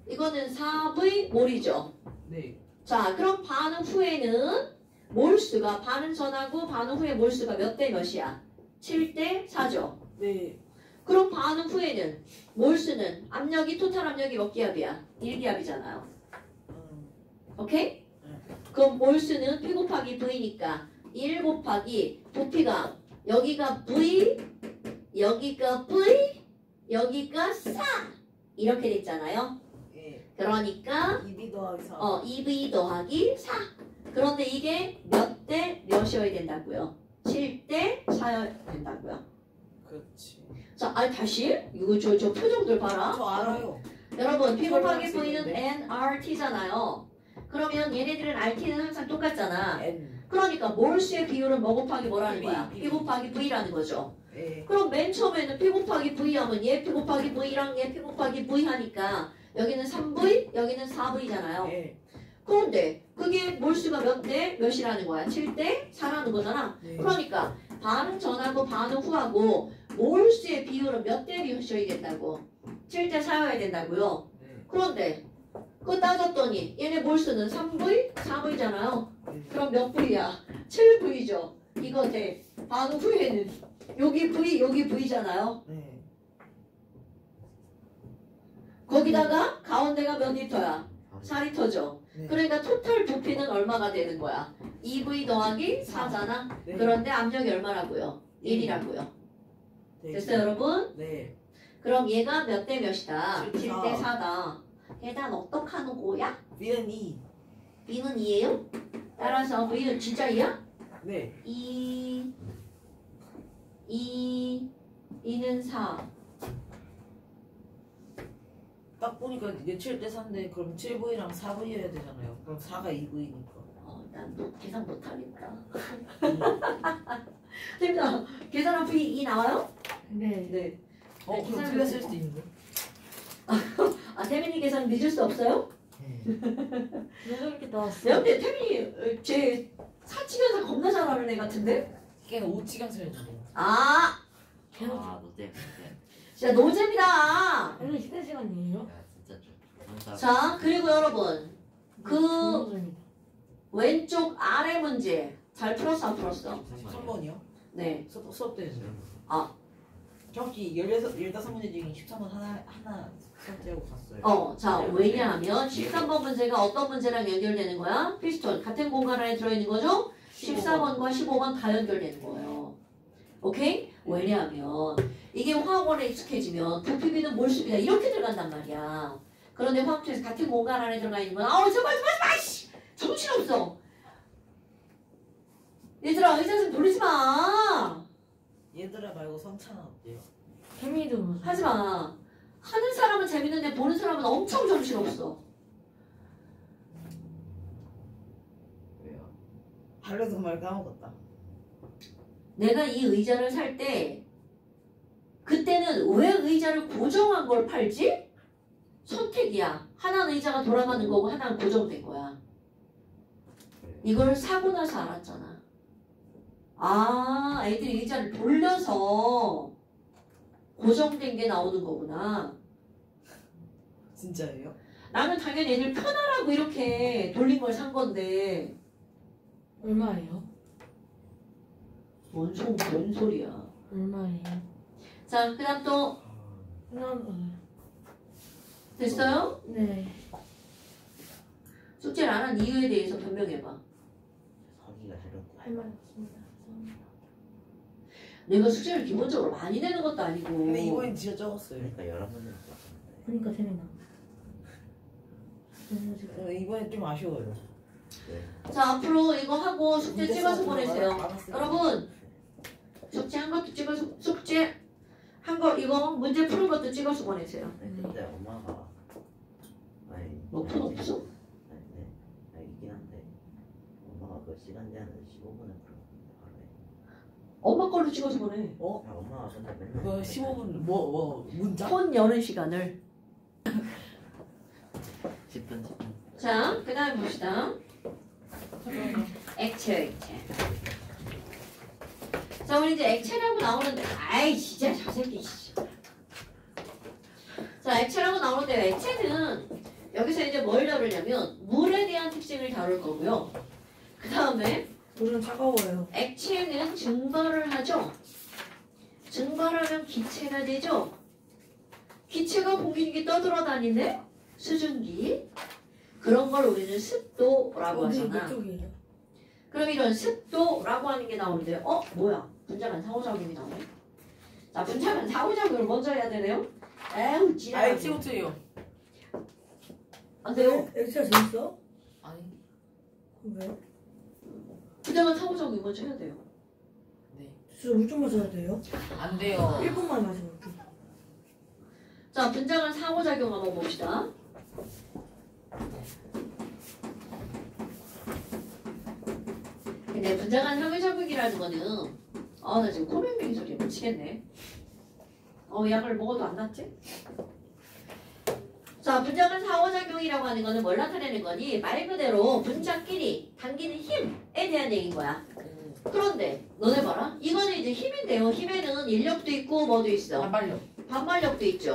이거는 4V 몰이죠. 네. 자 그럼 반응 후에는 몰수가 반응 전하고 반응 후에 몰수가 몇 대 몇이야? 7대 4죠. 네. 그럼 반응 후에는 몰수는 압력이 토탈 압력이 몇 기압이야? 1기압이잖아요. 오케이? 그럼 몰수는 P 곱하기 V니까 1 곱하기 부피가 여기가 V 여기가 V 여기가 4 이렇게 됐잖아요. 예. 그러니까 2B 더하기 4. 2V 더하기 4 그런데 이게 몇 대 몇이어야 된다고요? 7대 4여야 된다고요. 그렇지. 자, 다시 이거 저 표정들 봐라. 저 알아요. 여러분 P 곱하기 설명할 수 V는 있는데. nRT잖아요. 그러면 얘네들은 RT는 항상 똑같잖아. N. 그러니까 몰수의 비율은 뭐 곱하기 뭐라는 거야? V. P 곱하기 V라는 거죠. 예. 그럼 맨 처음에는 P 곱하기 V 하면 얘 P 곱하기 V랑 얘 P 곱하기 V 하니까 여기는 3V, 여기는 4V잖아요. 예. 그런데 그게 몰수가 몇 대 몇이라는 거야? 7대 4라는 거잖아. 네. 그러니까 반응 전하고 반응 후하고 몰수의 비율은 몇 대 몇이어야 된다고? 7대 4여야 된다고요. 네. 그런데 그거 따졌더니 얘네 몰수는 3V, 4V잖아요. 네. 그럼 몇 V야? 7V죠. 이거 돼. 반응 후에는 여기 V, 여기 V잖아요. 네. 거기다가 가운데가 몇 리터야? 4리터죠. 네. 그러니까 토탈 부피는 얼마가 되는 거야? 2V 더하기 4잖아. 네. 그런데 압력이 얼마라고요? 1이라고요. 네. 됐어요 여러분? 네. 그럼 얘가 몇 대 몇이다? 7 대 7대 4다. 계단 어떡하는 거야? B는 2. B는 2예요? 따라서 V는 진짜 2야? 네. 2는 4. 딱 보니까 이게 7대 4인데 그럼 7V랑 4V여야 되잖아요. 그럼 4가 2V니까. 난 계산 못하겠다. 됩니다. 계산한 V 2 나와요? 네. 네. 그럼 계산을 틀렸을 수도 있는데. 태민이 계산 믿을 수 없어요? 네. 왜 저렇게 나왔어? 네, 근데 태민이 제 사치견사 겁나 잘하는 애 같은데? 걔는 5치경 써야지. 아, 아, 너 때문에. 진짜 노잼이다. 오늘 시대 시간이에요? 야, 진짜 좀. 그런 사람. 자, 그리고 여러분 그 중간점이다. 왼쪽 아래 문제 잘 풀었어 안 풀었어? 13번이요? 네. 수업 때였어요. 아. 정확히 15문제 중에 13번 하나 수업 때하고 갔어요. 자, 왜냐하면 13번 문제가 어떤 문제랑 연결되는 거야? 피스톤 같은 공간 안에 들어있는 거죠? 14번과 15번 다 연결되는 거예요. 오케이? 왜냐하면 이게 화학원에 익숙해지면 부피비는 몰수비다 이렇게 들어간단 말이야. 그런데 화학투에서 같은 공간 안에 들어가 있는 건 제발 씨! 정신없어. 얘들아 의자 좀 돌리지 마. 얘들아 말고 성찬아 어때요? 태민이도 하지 마. 하는 사람은 재밌는데 보는 사람은 엄청 정신없어. 왜요? 하려던 말 까먹었다. 내가 이 의자를 살 때 그때는 왜 의자를 고정한 걸 팔지? 선택이야. 하나는 의자가 돌아가는 거고 하나는 고정된 거야. 이걸 사고 나서 알았잖아. 애들이 의자를 돌려서 고정된 게 나오는 거구나. 진짜예요? 나는 당연히 애들 편하라고 이렇게 돌린 걸 산 건데 얼마예요? 뭔 소리야. 얼마예요? 자, 그 다음 또 됐어요? 네. 숙제를 안 한 이유에 대해서 변명해봐. 사기가 싫었다. 할 말 없습니다. 죄송합니다. 내가 숙제를 기본적으로 많이 내는 것도 아니고. 근데 이번엔 진짜 적었어요. 그러니까 여러 문제 썼는데. 그러니까 태민아. 너무 지금 이번엔 좀 아쉬워요. 자, 앞으로 이거 하고 숙제 문제 찍어서 써서 보내세요. 알았어요. 여러분, 숙제 한 것도 찍어서, 숙제 한 거, 이거 문제 푸는 것도 찍어서 보내세요. 아니, 근데 엄마가. 아니. 너폰 없어? 아니, 네. 아니, 있긴 한데. 엄마가 그 시간 제한을 15분에 풀었는데, 하루에. 엄마 걸로 찍어서 보내. 야, 엄마가 근데 맨날. 그 15분 문자? 폰 여는 시간을. 10분. 자, 그 다음에 봅시다. 액체. 자, 우리 이제 액체라고 나오는데, 진짜 저 새끼. 자, 액체라고 나오는데, 액체는 여기서 이제 뭘 다루냐면, 물에 대한 특징을 다룰 거고요. 그 다음에, 물은 차가워요. 액체는 증발을 하죠. 증발하면 기체가 되죠. 기체가 공기 중에 떠돌아다니네? 수증기. 그런 걸 우리는 습도라고 어디 하잖아. 몇 쪽이에요? 그럼 이런 습도라고 하는 게 나오는데 뭐야? 분자간 상호작용이 나오네. 자, 분자간 상호작용을 먼저 해야 되네요. 에휴 지랄. 액체부터요. 안 돼요? 액체가 재밌어? 아니. 왜요? 분자간 상호작용 먼저 해야 돼요. 네. 진짜 물좀 마셔야 돼요? 안 돼요. 1분만 마셔볼게. 자, 분자간 상호작용 한번 봅시다. 근데 분자간 상호작용이라는 거는 나 지금 코맹맹이 소리에 미치겠네. 약을 먹어도 안 낫지? 자, 분자간 상호작용이라고 하는 거는 뭘 나타내는 거니? 말 그대로 분자끼리 당기는 힘에 대한 얘기인 거야. 그런데 너네 봐라. 이거는 이제 힘인데요. 힘에는 인력도 있고 뭐도 있어. 반발력. 반발력도 있죠.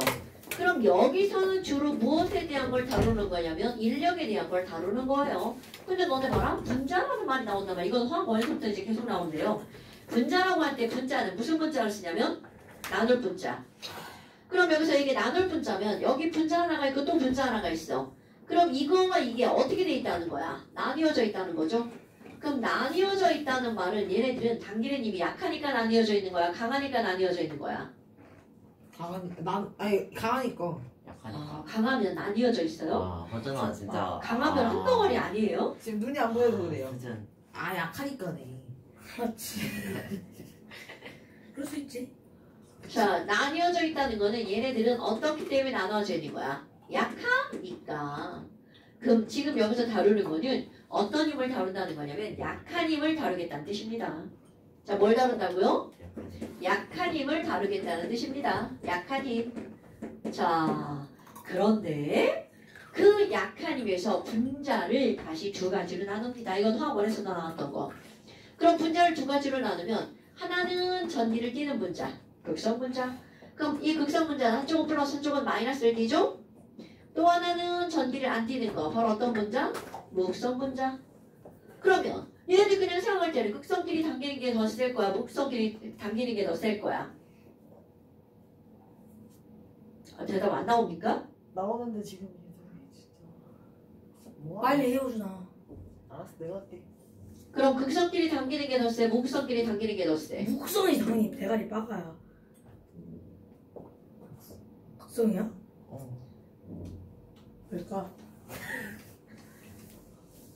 그럼 여기서는 주로 무엇에 대한 걸 다루는 거냐면 인력에 대한 걸 다루는 거예요. 근데 너네 봐라. 분자라는 말이 나온단 말이야. 이건 화학 원리부터 이제 계속 나오는데요. 분자라고 할 때 분자는 무슨 분자를 쓰냐면 나눌 분자. 그럼 여기서 이게 나눌 분자면 여기 분자 하나가 있고 또 분자 하나가 있어. 그럼 이거와 이게 어떻게 돼 있다는 거야? 나뉘어져 있다는 거죠. 그럼 나뉘어져 있다는 말은 얘네들은 당기는 힘이 약하니까 나뉘어져 있는 거야? 강하니까 나뉘어져 있는 거야? 강하니까. 약하니까. 강하면 나뉘어져 있어요? 아, 허전아 진짜. 강하면 한 덩어리 아니에요? 지금 눈이 안 보여서 그래요. 진짜. 약하니까네. 그렇지. 그럴 수 있지. 자, 나뉘어져 있다는 거는 얘네들은 어떻기 때문에 나눠져 있는 거야? 약하니까. 그럼 지금 여기서 다루는 거는 어떤 힘을 다룬다는 거냐면 약한 힘을 다루겠다는 뜻입니다. 자, 뭘 다룬다고요? 약한 힘을 다루겠다는 뜻입니다. 약한 힘. 자, 그런데 그 약한 힘에서 분자를 다시 두 가지로 나눕니다. 이건 화학원에서 나왔던 거. 그럼 분자를 두 가지로 나누면 하나는 전기를 띠는 분자, 극성 분자. 그럼 이 극성 분자는 한쪽은 플러스 한쪽은 마이너스를 띠죠? 또 하나는 전기를 안 띠는 거, 바로 어떤 분자? 무극성 분자. 그러면 얘네들 그냥 생각할 때는 극성끼리 당기는 게 더 셀 거야? 무극성끼리 당기는 게 더 셀 거야? 대답 안 나옵니까? 나오는데 지금 진짜. 빨리 헤어주나. 알았어, 내가 할게. 그럼 극성끼리 당기는 게 더 세? 무극성끼리 당기는 게 더 세? 무극성이 당연히 대가리 빠가야. 극성이야? 왜일까?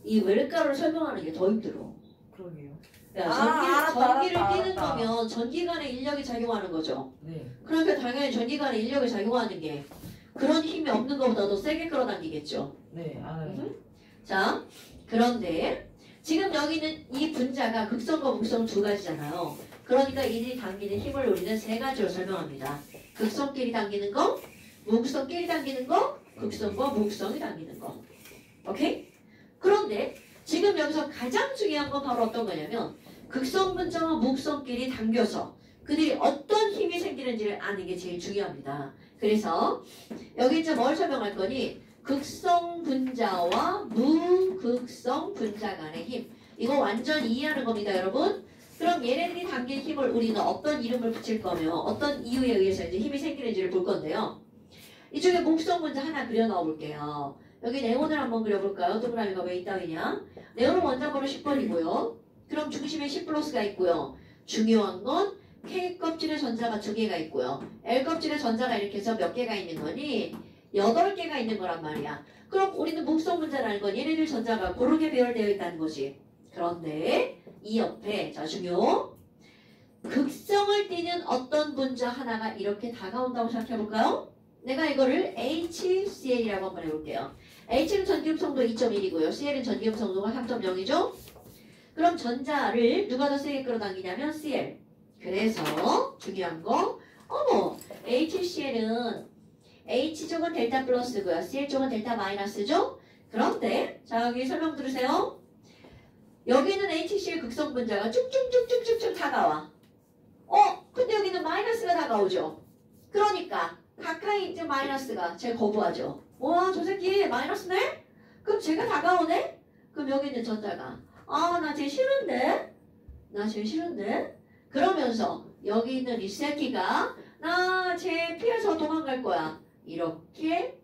이 외래가를 설명하는 게 더 힘들어. 그러게요. 야, 알았다, 전기를 알았다, 띠는 알았다. 거면 전기간의 인력이 작용하는 거죠. 네. 그러니까 당연히 전기간의 인력이 작용하는 게 그런 힘이 없는 것보다 더 세게 끌어당기겠죠. 네, 알아요. 자, 그런데 지금 여기는 이 분자가 극성과 무극성 두 가지잖아요. 그러니까 이들이 당기는 힘을 우리는 세 가지로 설명합니다. 극성끼리 당기는 거, 무극성끼리 당기는 거, 극성과 무극성이 당기는 거. 오케이? 그런데 지금 여기서 가장 중요한 건 바로 어떤 거냐면 극성 분자와 무극성끼리 당겨서 그들이 어떤 힘이 생기는지를 아는 게 제일 중요합니다. 그래서 여기 이제 뭘 설명할 거니 극성 분자와 무극성 분자 간의 힘. 이거 완전 이해하는 겁니다, 여러분. 그럼 얘네들이 당긴 힘을 우리는 어떤 이름을 붙일 거며 어떤 이유에 의해서 이제 힘이 생기는지를 볼 건데요. 이쪽에 목성 분자 하나 그려 넣어 볼게요. 여기 네온을 한번 그려볼까요? 동그라미가 왜 있다느냐? 네온은 원자번호 10번이고요. 그럼 중심에 10 플러스가 있고요. 중요한 건 K 껍질에 전자가 2개가 있고요. L 껍질에 전자가 이렇게 해서 몇 개가 있는 거니? 8개가 있는 거란 말이야. 그럼 우리는 목성 분자라는 건 얘네들 전자가 고르게 배열되어 있다는 거지. 그런데 이 옆에 자 중요 극성을 띠는 어떤 분자 하나가 이렇게 다가온다고 생각해볼까요? 내가 이거를 HCl이라고 한번 해볼게요. H는 전기음성도 2.1이고요. Cl은 전기음성도가 3.0이죠. 그럼 전자를 누가 더 세게 끌어당기냐면 Cl. 그래서 중요한 거 HCl은 H쪽은 델타 플러스고요. Cl쪽은 델타 마이너스죠. 그런데 자 여기 설명 들으세요. 여기는 HCl 극성 분자가 쭉쭉쭉쭉쭉 다가와. 근데 여기는 마이너스가 다가오죠. 그러니까 가까이 있는 마이너스가 제일 거부하죠. 와, 저 새끼 마이너스네? 그럼 제가 다가오네? 그럼 여기 있는 전자가 나 쟤 싫은데? 나 쟤 싫은데? 그러면서 여기 있는 이 새끼가 나 쟤 피해서 도망갈 거야. 이렇게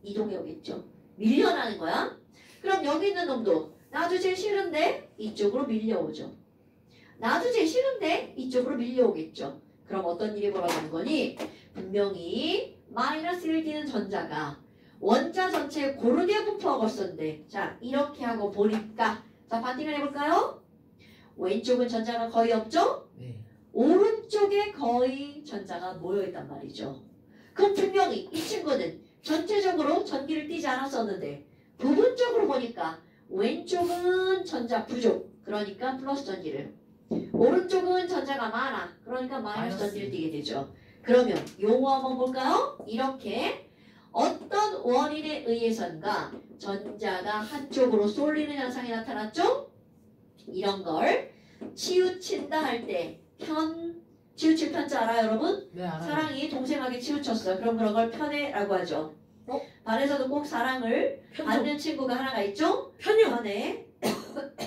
이동해 오겠죠. 밀려나는 거야. 그럼 여기 있는 놈도 나도 쟤 싫은데? 이쪽으로 밀려오죠. 나도 쟤 싫은데? 이쪽으로 밀려오겠죠. 그럼 어떤 일이 벌어지는 거니? 분명히 마이너스를 띠는 전자가 원자 전체에 고르게 부푸하고 있었는데 자 이렇게 하고 보니까 자 반띵을 해볼까요? 왼쪽은 전자가 거의 없죠? 네. 오른쪽에 거의 전자가 모여있단 말이죠. 그럼 분명히 이 친구는 전체적으로 전기를 띠지 않았었는데 부분적으로 보니까 왼쪽은 전자 부족 그러니까 플러스 전기를 오른쪽은 전자가 많아 그러니까 마이너스 전기를 띠게 되죠. 그러면 용어 한번 볼까요? 이렇게 어떤 원인에 의해선가 전자가 한쪽으로 쏠리는 현상이 나타났죠? 이런 걸 치우친다 할 때 치우칠 편자 알아요 여러분? 네, 알아요. 사랑이 동생에게 치우쳤어. 그럼 그런 걸 편애라고 하죠. 반에서도 꼭 사랑을 받는 친구가 하나가 있죠? 편애.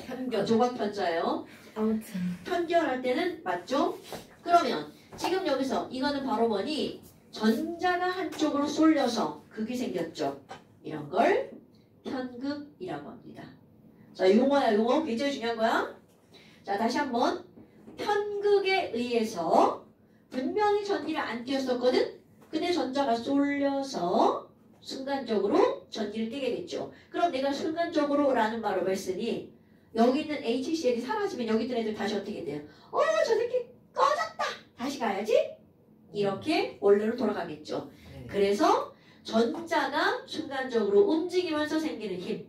편견. 조각 편자예요. 아무튼 편견할 때는 맞죠? 그러면 지금 여기서 이거는 바로 뭐니? 전자가 한쪽으로 쏠려서 극이 생겼죠. 이런 걸 편극이라고 합니다. 자, 용어야 용어. 굉장히 중요한 거야. 자, 다시 한번 편극에 의해서 분명히 전기를 안 띄었었거든? 근데 전자가 쏠려서 순간적으로 전기를 띠게 됐죠. 그럼 내가 순간적으로 라는 말을 했으니 여기 있는 HCl이 사라지면 여기 있는 애들 다시 어떻게 돼요? 저 새끼 꺼졌다. 다시 가야지. 이렇게 원래로 돌아가겠죠. 네. 그래서 전자가 순간적으로 움직이면서 생기는 힘.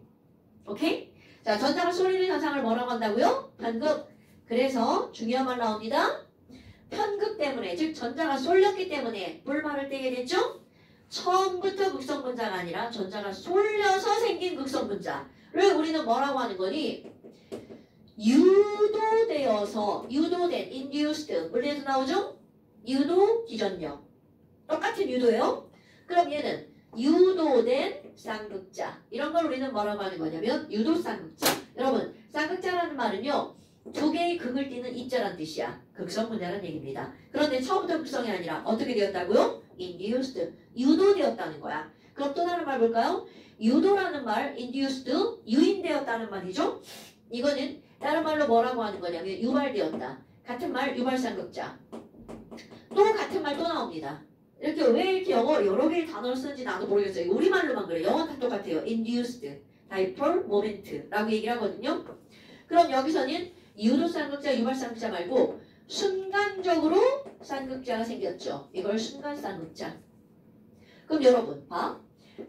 오케이? 자, 전자가 쏠리는 현상을 뭐라고 한다고요? 편극. 그래서 중요한 말 나옵니다. 편극 때문에, 즉 전자가 쏠렸기 때문에 불말을 떼게 됐죠? 처음부터 극성분자가 아니라 전자가 쏠려서 생긴 극성분자를 우리는 뭐라고 하는 거니? 유도되어서, 유도된, induced, 물리에서 나오죠? 유도, 기전력. 똑같은 유도예요. 그럼 얘는 유도된 쌍극자. 이런 걸 우리는 뭐라고 하는 거냐면 유도 쌍극자. 여러분, 쌍극자라는 말은요. 두 개의 극을 띠는 입자란 뜻이야. 극성분자라는 얘기입니다. 그런데 처음부터 극성이 아니라 어떻게 되었다고요? induced. 유도되었다는 거야. 그럼 또 다른 말 볼까요? 유도라는 말, induced, 유인되었다는 말이죠. 이거는 다른 말로 뭐라고 하는 거냐면 유발되었다. 같은 말, 유발쌍극자. 또 같은 말 또 나옵니다. 이렇게 왜 이렇게 영어 여러 개의 단어를 쓰는지 나도 모르겠어요. 우리말로만 그래. 영어 다 똑같아요. induced, dipole, moment라고 얘기를 하거든요. 그럼 여기서는 유도 쌍극자, 유발 쌍극자 말고 순간적으로 쌍극자가 생겼죠. 이걸 순간 쌍극자. 그럼 여러분 봐.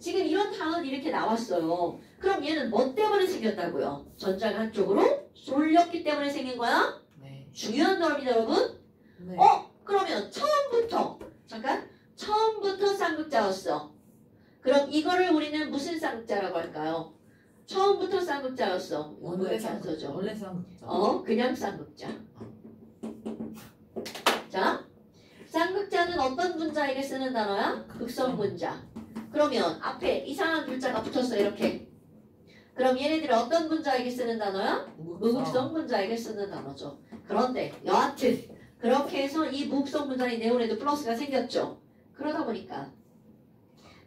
지금 이런 단어는 이렇게 나왔어요. 그럼 얘는 뭐 때문에 생겼다고요? 전자가 한쪽으로 쏠렸기 때문에 생긴 거야? 네. 중요한 단어입니다, 여러분. 네. 그러면 처음부터 쌍극자였어. 그럼 이거를 우리는 무슨 쌍극자라고 할까요? 처음부터 쌍극자였어. 원래 이렇게 안 써줘. 원래 쌍극자. 그냥 쌍극자. 자, 쌍극자는 어떤 분자에게 쓰는 단어야? 극성분자. 그러면 앞에 이상한 글자가 붙었어, 이렇게. 그럼 얘네들은 어떤 분자에게 쓰는 단어야? 무극성 분자에게 쓰는 단어죠. 그런데 여하튼 그렇게 해서 이 무극성 분자인 네온에도 플러스가 생겼죠. 그러다 보니까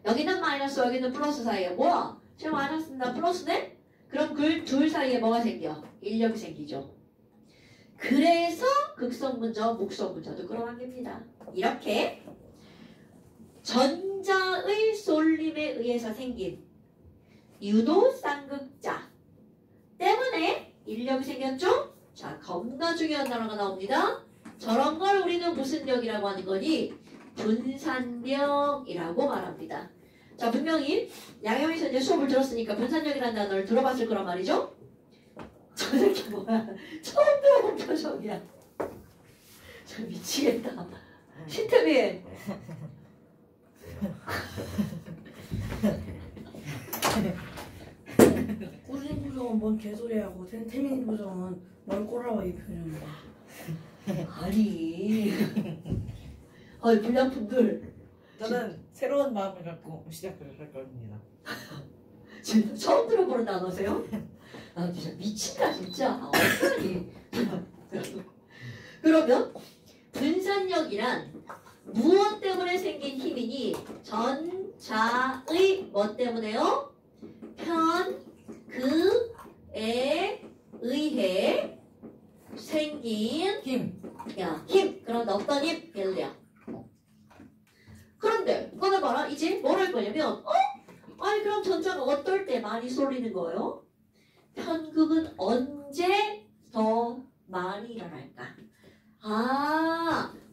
여기는 마이너스, 여기는 플러스 사이에 뭐야? 지금 마이너스인다 플러스네? 그럼 그 둘 사이에 뭐가 생겨? 인력이 생기죠. 그래서 극성 분자와 무극성 분자도 끌어당깁니다. 이렇게 전자의 쏠림에 의해서 생긴 유도 쌍극자 때문에 인력이 생겼죠? 자, 겁나 중요한 단어가 나옵니다. 저런 걸 우리는 무슨 력이라고 하는 거니? 분산력이라고 말합니다. 자, 분명히 양형에서 이제 수업을 들었으니까 분산력이라는 단어를 들어봤을 거란 말이죠? 저 새끼 뭐야? 처음 들어본 표정이야. 저 미치겠다. 신태비. 꾸준히 부정은 뭔 개소리하고 태민이 부정은 뭔 꼬라와 이 표현이야. 아니. 불량품들. 저는 새로운 마음을 갖고 시작을 할 겁니다. 진짜 처음 들어보는 단어세요? 아, 진짜 미친다, 진짜. 어떡하니. 그러면 분산력이란 무엇 때문에 생긴 힘이니? 전자의 뭐 때문에요? 편극에 의해 생긴 힘. 힘. 그런데 어떤 힘? 변력. 그런데 이거는 봐라. 이제 뭘 할 거냐면 아니 그럼 전자가 어떨 때 많이 쏠리는 거예요? 편극은 언제 더 많이 일어날까?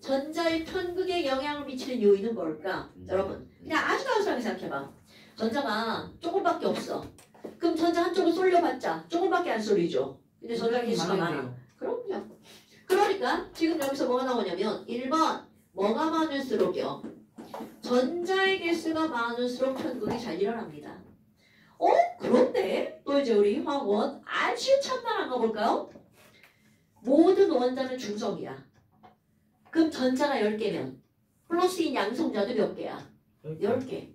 전자의 편극에 영향을 미치는 요인은 뭘까? 여러분 그냥 아주 단순하게 생각해봐. 전자가 조금밖에 없어. 그럼 전자 한쪽으로 쏠려봤자 조금밖에 안 쏠리죠. 근데 전자 개수가 많아. 그럼요. 그러니까 지금 여기서 뭐가 나오냐면 1번 뭐가 많을수록요. 전자의 개수가 많을수록 편극이 잘 일어납니다. 그런데 또 이제 우리 화원 아주 천만한 거 볼까요? 모든 원자는 중성이야. 그럼 전자가 10개면 플러스인 양성자도 몇 개야? 10개.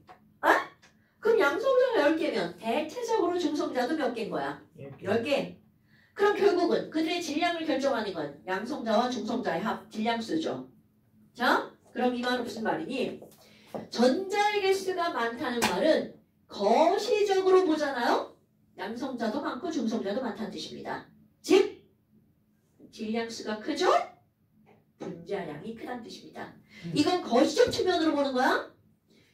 그럼 양성자가 10개면 대체적으로 중성자도 몇 개인 거야? 10개. 그럼 결국은 그들의 질량을 결정하는 건 양성자와 중성자의 합, 질량수죠. 자, 그럼 이 말은 무슨 말이니? 전자의 개수가 많다는 말은 거시적으로 보잖아요. 양성자도 많고 중성자도 많다는 뜻입니다. 즉, 질량수가 크죠? 분자량이 크다는 뜻입니다. 이건 거시적 측면으로 보는 거야.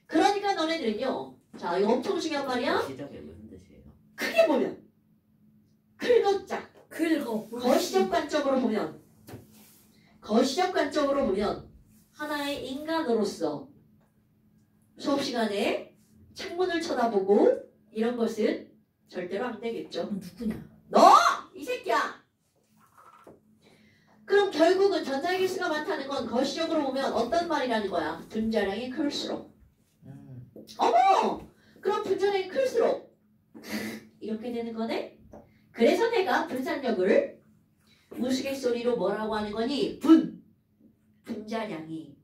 그러니까 너네들은요. 자, 이거 엄청 중요한 말이야. 시적이 무슨 뜻이에요? 크게 보면 클거자 긁어. 거시적 관점으로 보면 하나의 인간으로서 수업 시간에 창문을 쳐다보고 이런 것은 절대로 안 되겠죠. 누구냐? 이 새끼야. 그럼 결국은 전자의 개수가 많다는 건 거시적으로 보면 어떤 말이라는 거야? 분자량이 클수록. 그럼 분자량이 클수록 이렇게 되는 거네. 그래서 내가 분산력을 우스갯소리로 뭐라고 하는 거니? 분자량이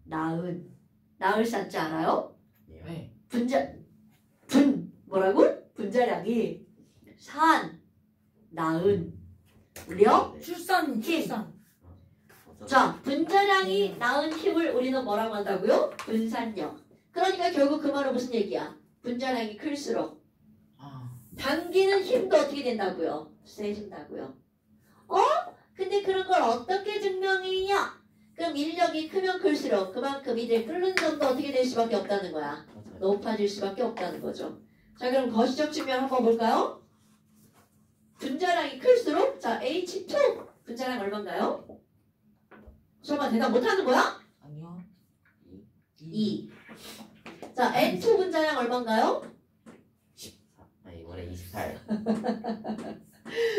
나을 산자 알아요? 네. 뭐라고? 분자량이 력 출산. 자, 분자량이 낳은 힘을 우리는 뭐라고 한다고요? 분산력. 그러니까 결국 그 말은 무슨 얘기야? 분자량이 클수록 당기는 힘도 어떻게 된다고요? 세진다고요. 근데 그런 걸 어떻게 증명이냐? 그럼 인력이 크면 클수록 그만큼 이들 끓는 점도 어떻게 될 수밖에 없다는 거야. 높아질 수밖에 없다는 거죠. 자, 그럼 거시적 측면 한번 볼까요? 분자량이 클수록 자, H2 분자량 얼마인가요? 설마 대답 못하는 거야? 아니요. 2. 자, N2 분자량 얼마인가요? 14. 아니 이번에 28.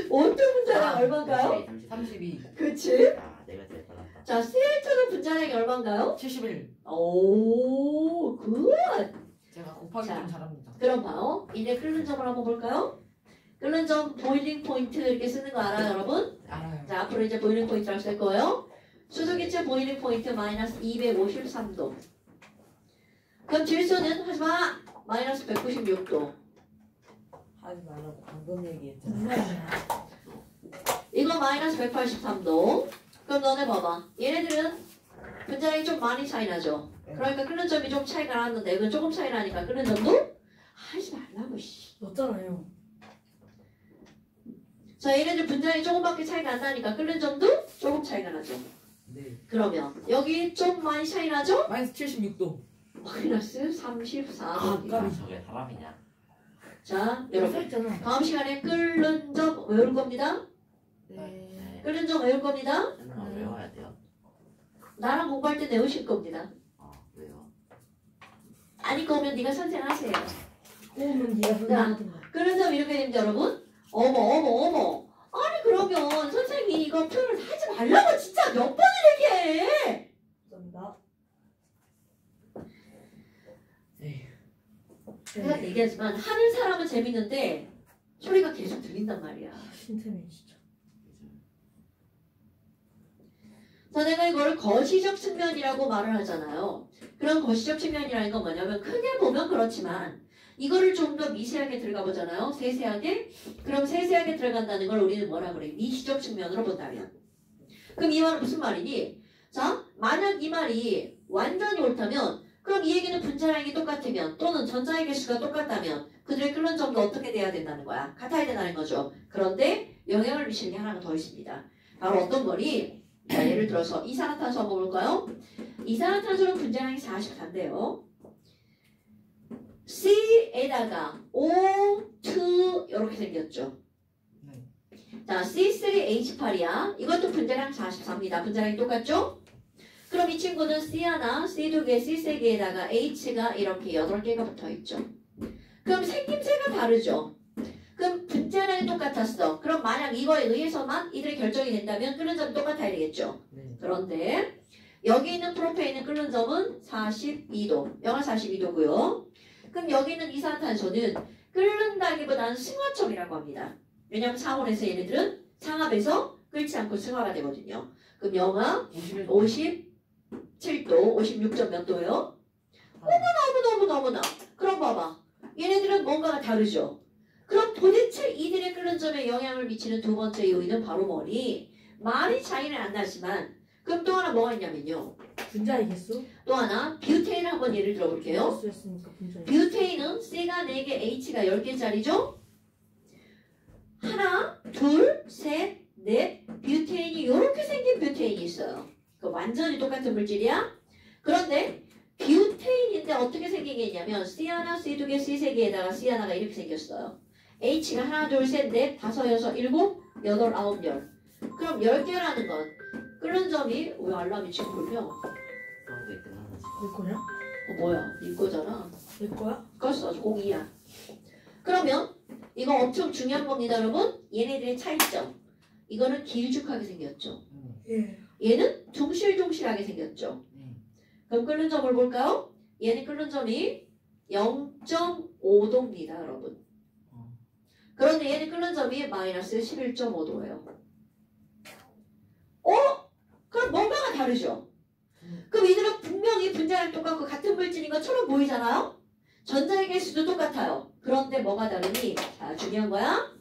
O2 분자량 얼마인가요? 32. 그치? 아 내가 제일 빨랐다. 자, CL2는 분자량이 얼마인가요? 71. 오, 굿! 제가 곱하기 자. 좀 잘합니다. 그럼 봐요. 이제 끓는 점을 한번 볼까요? 끓는 점 보일링 포인트 이렇게 쓰는 거 알아요, 여러분? 알아요. 자, 앞으로 이제 보일링 포인트라고 쓸 거예요. 수소기체 보일링 포인트 마이너스 253도. 그럼 질소는 하지마! 마이너스 196도. 하지 말라고 방금 얘기했잖아. 무슨 말이야? 이거 마이너스 183도. 그럼 너네 봐봐. 얘네들은 분자량이 좀 많이 차이 나죠? 그러니까 끓는 점이 좀 차이가 나는데 이건 조금 차이 나니까 끓는 점도 하지 말라고 씨. 넣었잖아요. 자, 얘네들 분자량이 조금밖에 차이가 안 나니까 끓는 점도 조금 차이가 나죠. 네. 그러면 여기 좀 많이 차이 나죠? 마이너스 76도. 마이너스 34도. 깜짝이야. 저게 사람이냐? 자, 여러분 있잖아. 다음 시간에 끓는 점 외울 겁니다. 네. 끓는 점 외울 겁니다. 외워야 돼요? 나랑 공부할 때 외우실 겁니다. 왜요? 아니 그러면 네가 선생하세요. 꼬우면 네가 선생하든가. 끓는 점 이렇게 됩니다, 여러분. 어머. 아니 그러면 선생님이 이거 표현을 하지 말라고 진짜 몇 번을 얘기해. 감사합니다. 내가 얘기하지만 하는 사람은 재밌는데 소리가 계속 들린단 말이야. 신태민 진짜. 자, 내가 이거를 거시적 측면이라고 말을 하잖아요. 그런 거시적 측면이라는 건 뭐냐면 크게 보면 그렇지만 이거를 좀 더 미세하게 들어가 보잖아요. 세세하게. 그럼 세세하게 들어간다는 걸 우리는 뭐라 그래? 미시적 측면으로 본다면. 그럼 이 말은 무슨 말이니? 자, 만약 이 말이 완전히 옳다면 그럼 이 얘기는 분자량이 똑같으면 또는 전자의 개수가 똑같다면 그들의 끓는 점도 어떻게 돼야 된다는 거야? 같아야 된다는 거죠. 그런데 영향을 미치는 게 하나가 더 있습니다. 바로 어떤 거니? 자, 예를 들어서 이산화탄소 한번 볼까요? 이산화탄소는 분자량이 44인데요. C에다가 O2 이렇게 생겼죠. 자, C3H8이야. 이것도 분자량 44입니다. 분자량이 똑같죠? 그럼 이 친구는 C 하나, C 두 개, C 세 개에다가 H가 이렇게 8개가 붙어있죠. 그럼 생김새가 다르죠. 그럼 분자량이 똑같았어. 그럼 만약 이거에 의해서만 이들의 결정이 된다면 끓는 점이 똑같아야 되겠죠. 그런데 여기 있는 프로페인은 끓는 점은 42도, 영하 42도고요. 그럼 여기 있는 이산화탄소는 끓는다기보다는 승화점이라고 합니다. 왜냐하면 상온에서 얘네들은 상압에서 끓지 않고 승화가 되거든요. 그럼 영하 57도, 56점 몇 도예요? 너무나. 그럼 봐봐. 얘네들은 뭔가가 다르죠. 그럼 도대체 이들의 끓는 점에 영향을 미치는 두 번째 요인은 바로 뭐니? 많이 차이는 안 나지만 그럼 또 하나 뭐가 있냐면요. 분자의 개수? 또 하나 뷰테인을 한번 예를 들어볼게요. 개수였으니까 분자의 뷰테인은 C가 4개, H가 10개짜리죠? 하나, 둘, 셋, 넷, 뷰테인이 이렇게 생긴 뷰테인이 있어요. 그 완전히 똑같은 물질이야. 그런데 뷰테인인데 어떻게 생긴 게 있냐면 C 하나, C 두 개, C 세 개에다가 C 하나가 이렇게 생겼어요. H가 하나, 둘, 셋, 넷, 다섯, 여섯, 일곱, 여덟, 아홉, 열. 그럼 10개라는 건 끓는 점이 왜 알람이 지금 울려? 싸우고 있구나 나 지금. 내 거냐? 뭐야? 네 거잖아. 내 거야? 껐어. 02야. 그러면 이거 엄청 중요한 겁니다, 여러분. 얘네들의 차이점. 이거는 길쭉하게 생겼죠. 예. 얘는 둥실둥실하게 생겼죠. 그럼 끓는 점을 볼까요? 얘는 끓는 점이 0.5도입니다, 여러분. 그런데 얘는 끓는 점이 마이너스 11.5도예요. 그럼 뭔가가 다르죠? 그럼 이들은 분명히 분자량 똑같고 같은 물질인 것처럼 보이잖아요? 전자의 개수도 똑같아요. 그런데 뭐가 다르니? 자, 중요한 거야.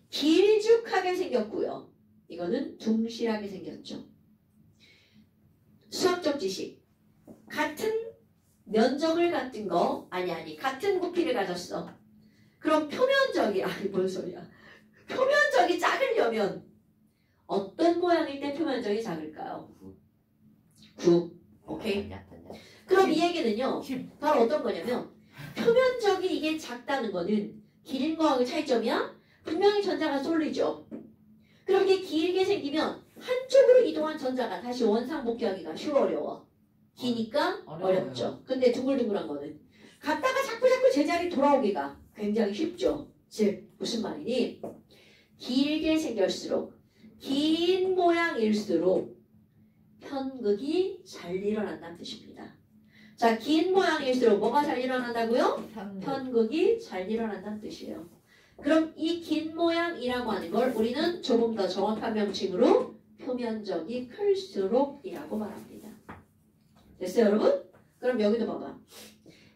길쭉하게 생겼고요. 이거는 둥실하게 생겼죠. 수학적 지식. 같은 면적을 갖은 거, 아니, 같은 부피를 가졌어. 그럼 표면적이, 아니, 뭔 소리야. 표면적이 작으려면 어떤 모양일 때 표면적이 작을까요? 9. 오케이? 그럼 이 얘기는요, 바로 어떤 거냐면, 표면적이 이게 작다는 거는 긴 거하고 차이점이야? 분명히 전자가 쏠리죠. 그럼 이게 길게 생기면 한쪽으로 이동한 전자가 다시 원상 복귀하기가 쉬워 어려워. 기니까 어렵죠. 근데 둥글둥글한 거는 갔다가 자꾸 제자리 돌아오기가 굉장히 쉽죠. 즉 무슨 말이니? 길게 생길수록 긴 모양일수록 편극이 잘 일어난다는 뜻입니다. 자, 긴 모양일수록 뭐가 잘 일어난다고요? 편극이 잘 일어난다는 뜻이에요. 그럼 이 긴 모양이라고 하는 걸 우리는 조금 더 정확한 명칭으로 표면적이 클수록이라고 말합니다. 됐어요, 여러분? 그럼 여기도 봐봐.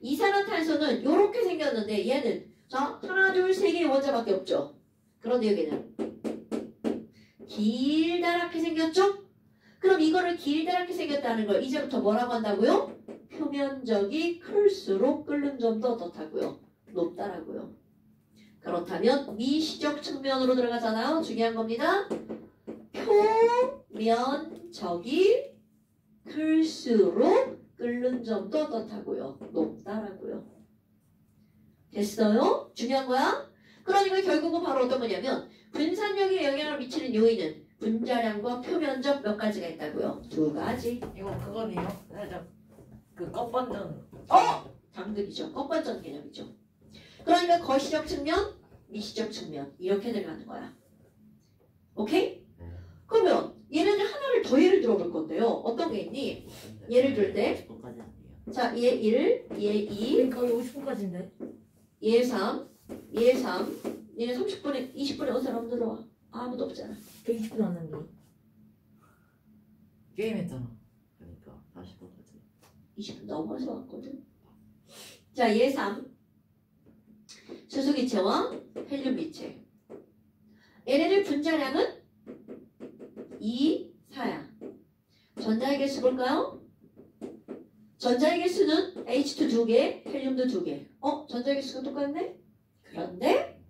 이산화탄소는 이렇게 생겼는데 얘는 자 하나, 둘, 세 개의 원자밖에 없죠. 그런데 여기는 길다랗게 생겼죠? 그럼 이거를 길다랗게 생겼다는 걸 이제부터 뭐라고 한다고요? 표면적이 클수록 끓는 점도 어떻다고요? 높다라고요. 그렇다면 미시적 측면으로 들어가잖아요. 중요한 겁니다. 표면적이 클수록 끓는 점도 어떻다고요? 높다라고요. 됐어요? 중요한 거야? 그러니까 결국은 바로 어떤 거냐면 분산력에 영향을 미치는 요인은 분자량과 표면적 몇 가지가 있다고요? 2가지. 이거 그거네요. 살짝 그 껍번전. 당근이죠. 껍반전 개념이죠. 그러니까 거시적 측면, 미시적 측면 이렇게 들어가는 거야. 오케이? 그러면 얘네들 하나를 더 예를 들어볼 건데요. 어떤 게 있니? 예를 들 때, 자, 얘 1, 얘 2, 거의 50분까지인데. 얘 3, 얘 3, 얘는 30분에, 20분에 온 사람 들어와. 아무도 없잖아. 120분 왔는데. 게임했잖아. 그러니까 40분까지. 20분 넘어서 왔거든. 자, 얘 3. 수소기체와 헬륨기체. 얘네들 분자량은 2, 4야. 전자의 개수 볼까요? 전자의 개수는 H2 2개, 헬륨도 2개. 전자의 개수가 똑같네? 그런데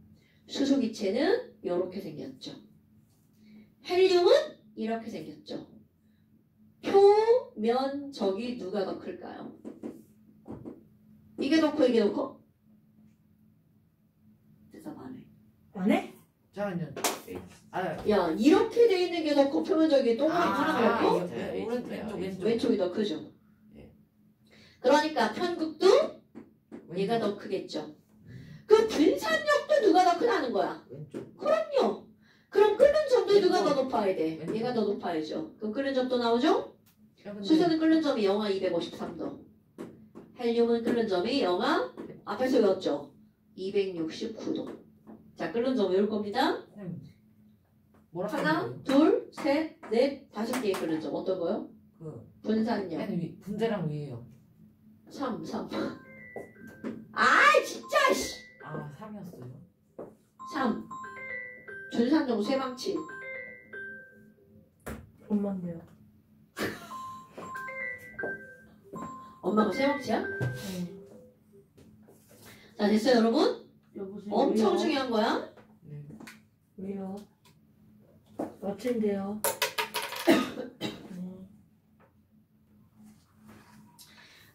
수소기체는 이렇게 생겼죠. 헬륨은 이렇게 생겼죠. 표면적이 누가 더 클까요? 이게 더 커, 이게 더 커? 대답 안 해. 안 해? 잠깐만요. 야, 이렇게 돼 있는 게 더 커, 표면적이 동그랗게 하나 더 커? 왼쪽. 왼쪽이 더 크죠. 예. 그러니까 편극도 얘가 더 크겠죠. 그 분산력도 누가 더 크다는 거야? 왼쪽. 그럼요. 그럼 끓는 점도 누가 더 높아야 돼? 얘가 더 높아야죠. 그럼 끓는 점도 나오죠? 수소는 끓는 점이 영하 253도. 헬륨은 끓는 점이 영하 앞에서 외웠죠? 269도. 자, 끓는 점 외울 겁니다. 뭐라 하나, 둘, 셋, 넷, 5개의 끓는 점. 어떤 거요? 그 분산력. 맨 분자랑 위에요. 3. 아, 진짜, 씨! 3이었어요. 3. 준산종 쇠망치. 엄마인데요. 엄마가 쇠망치야? 네. 자, 됐어요, 여러분? 여보세요. 엄청 왜요? 중요한 거야. 네. 왜요? 마침인데요.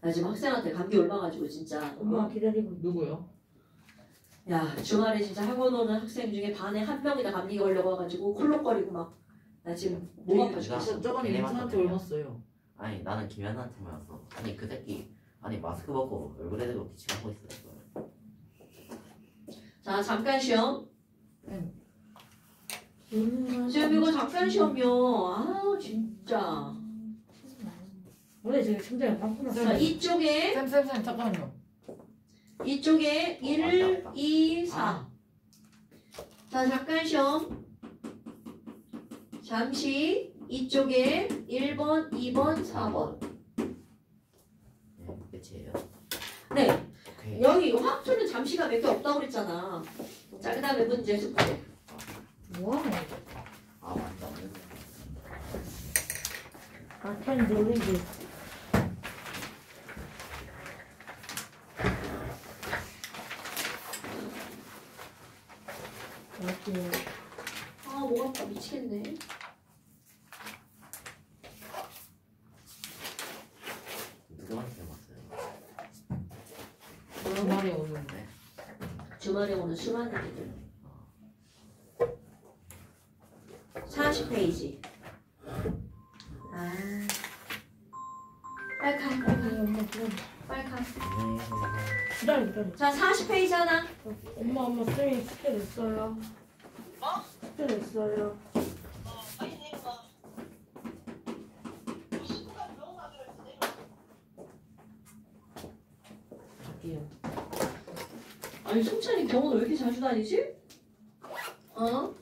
나 지금 학생한테 감기 올라가지고 진짜. 엄마 기다리고. 누구요? 야 주말에 진짜 학원 오는 학생 중에 반에 한 명이나 감기 걸려가지고 콜록거리고 막. 나 지금 목 아파 죽겠어. 저번에 민준한테 옮았어요. 아니 나는 김연아한테만 왔어. 아니 그 새끼 아니 마스크 벗고 얼굴에 대고 기침하고 있어. 자 잠깐 시험. 지금 지금 이거 잠깐 시험이요. 아우 진짜. 원래 제가 심장이 빵꾸났어. 자 이쪽에 쌤 잠깐만요. 이쪽에 1, 맞다. 2, 4. 자 잠깐 시험. 잠시 이쪽에 1번, 2번, 4번. 네, 끝이에요. 네. 오케이. 여기 화투는 잠시가 몇 개 없다고 그랬잖아. 자, 그 다음에 문제 숙제. 와. 아 맞다. 아탄 노린데. 맞지. 아, 목 아파. 미치겠네. 누구한테 왔어요? 주말에 오는데. 주말에 오는 수많은 애들. 40페이지. 아. 빨리 가, 빨리 가. 엄마 기다려. 빨리 가. 기다려. 자, 40페이지 하나. 엄마 쌤이 숙제 냈어요. 숙제 냈어요. 갈게요. 아니, 송찬이 병원 왜 이렇게 자주 다니지? 어?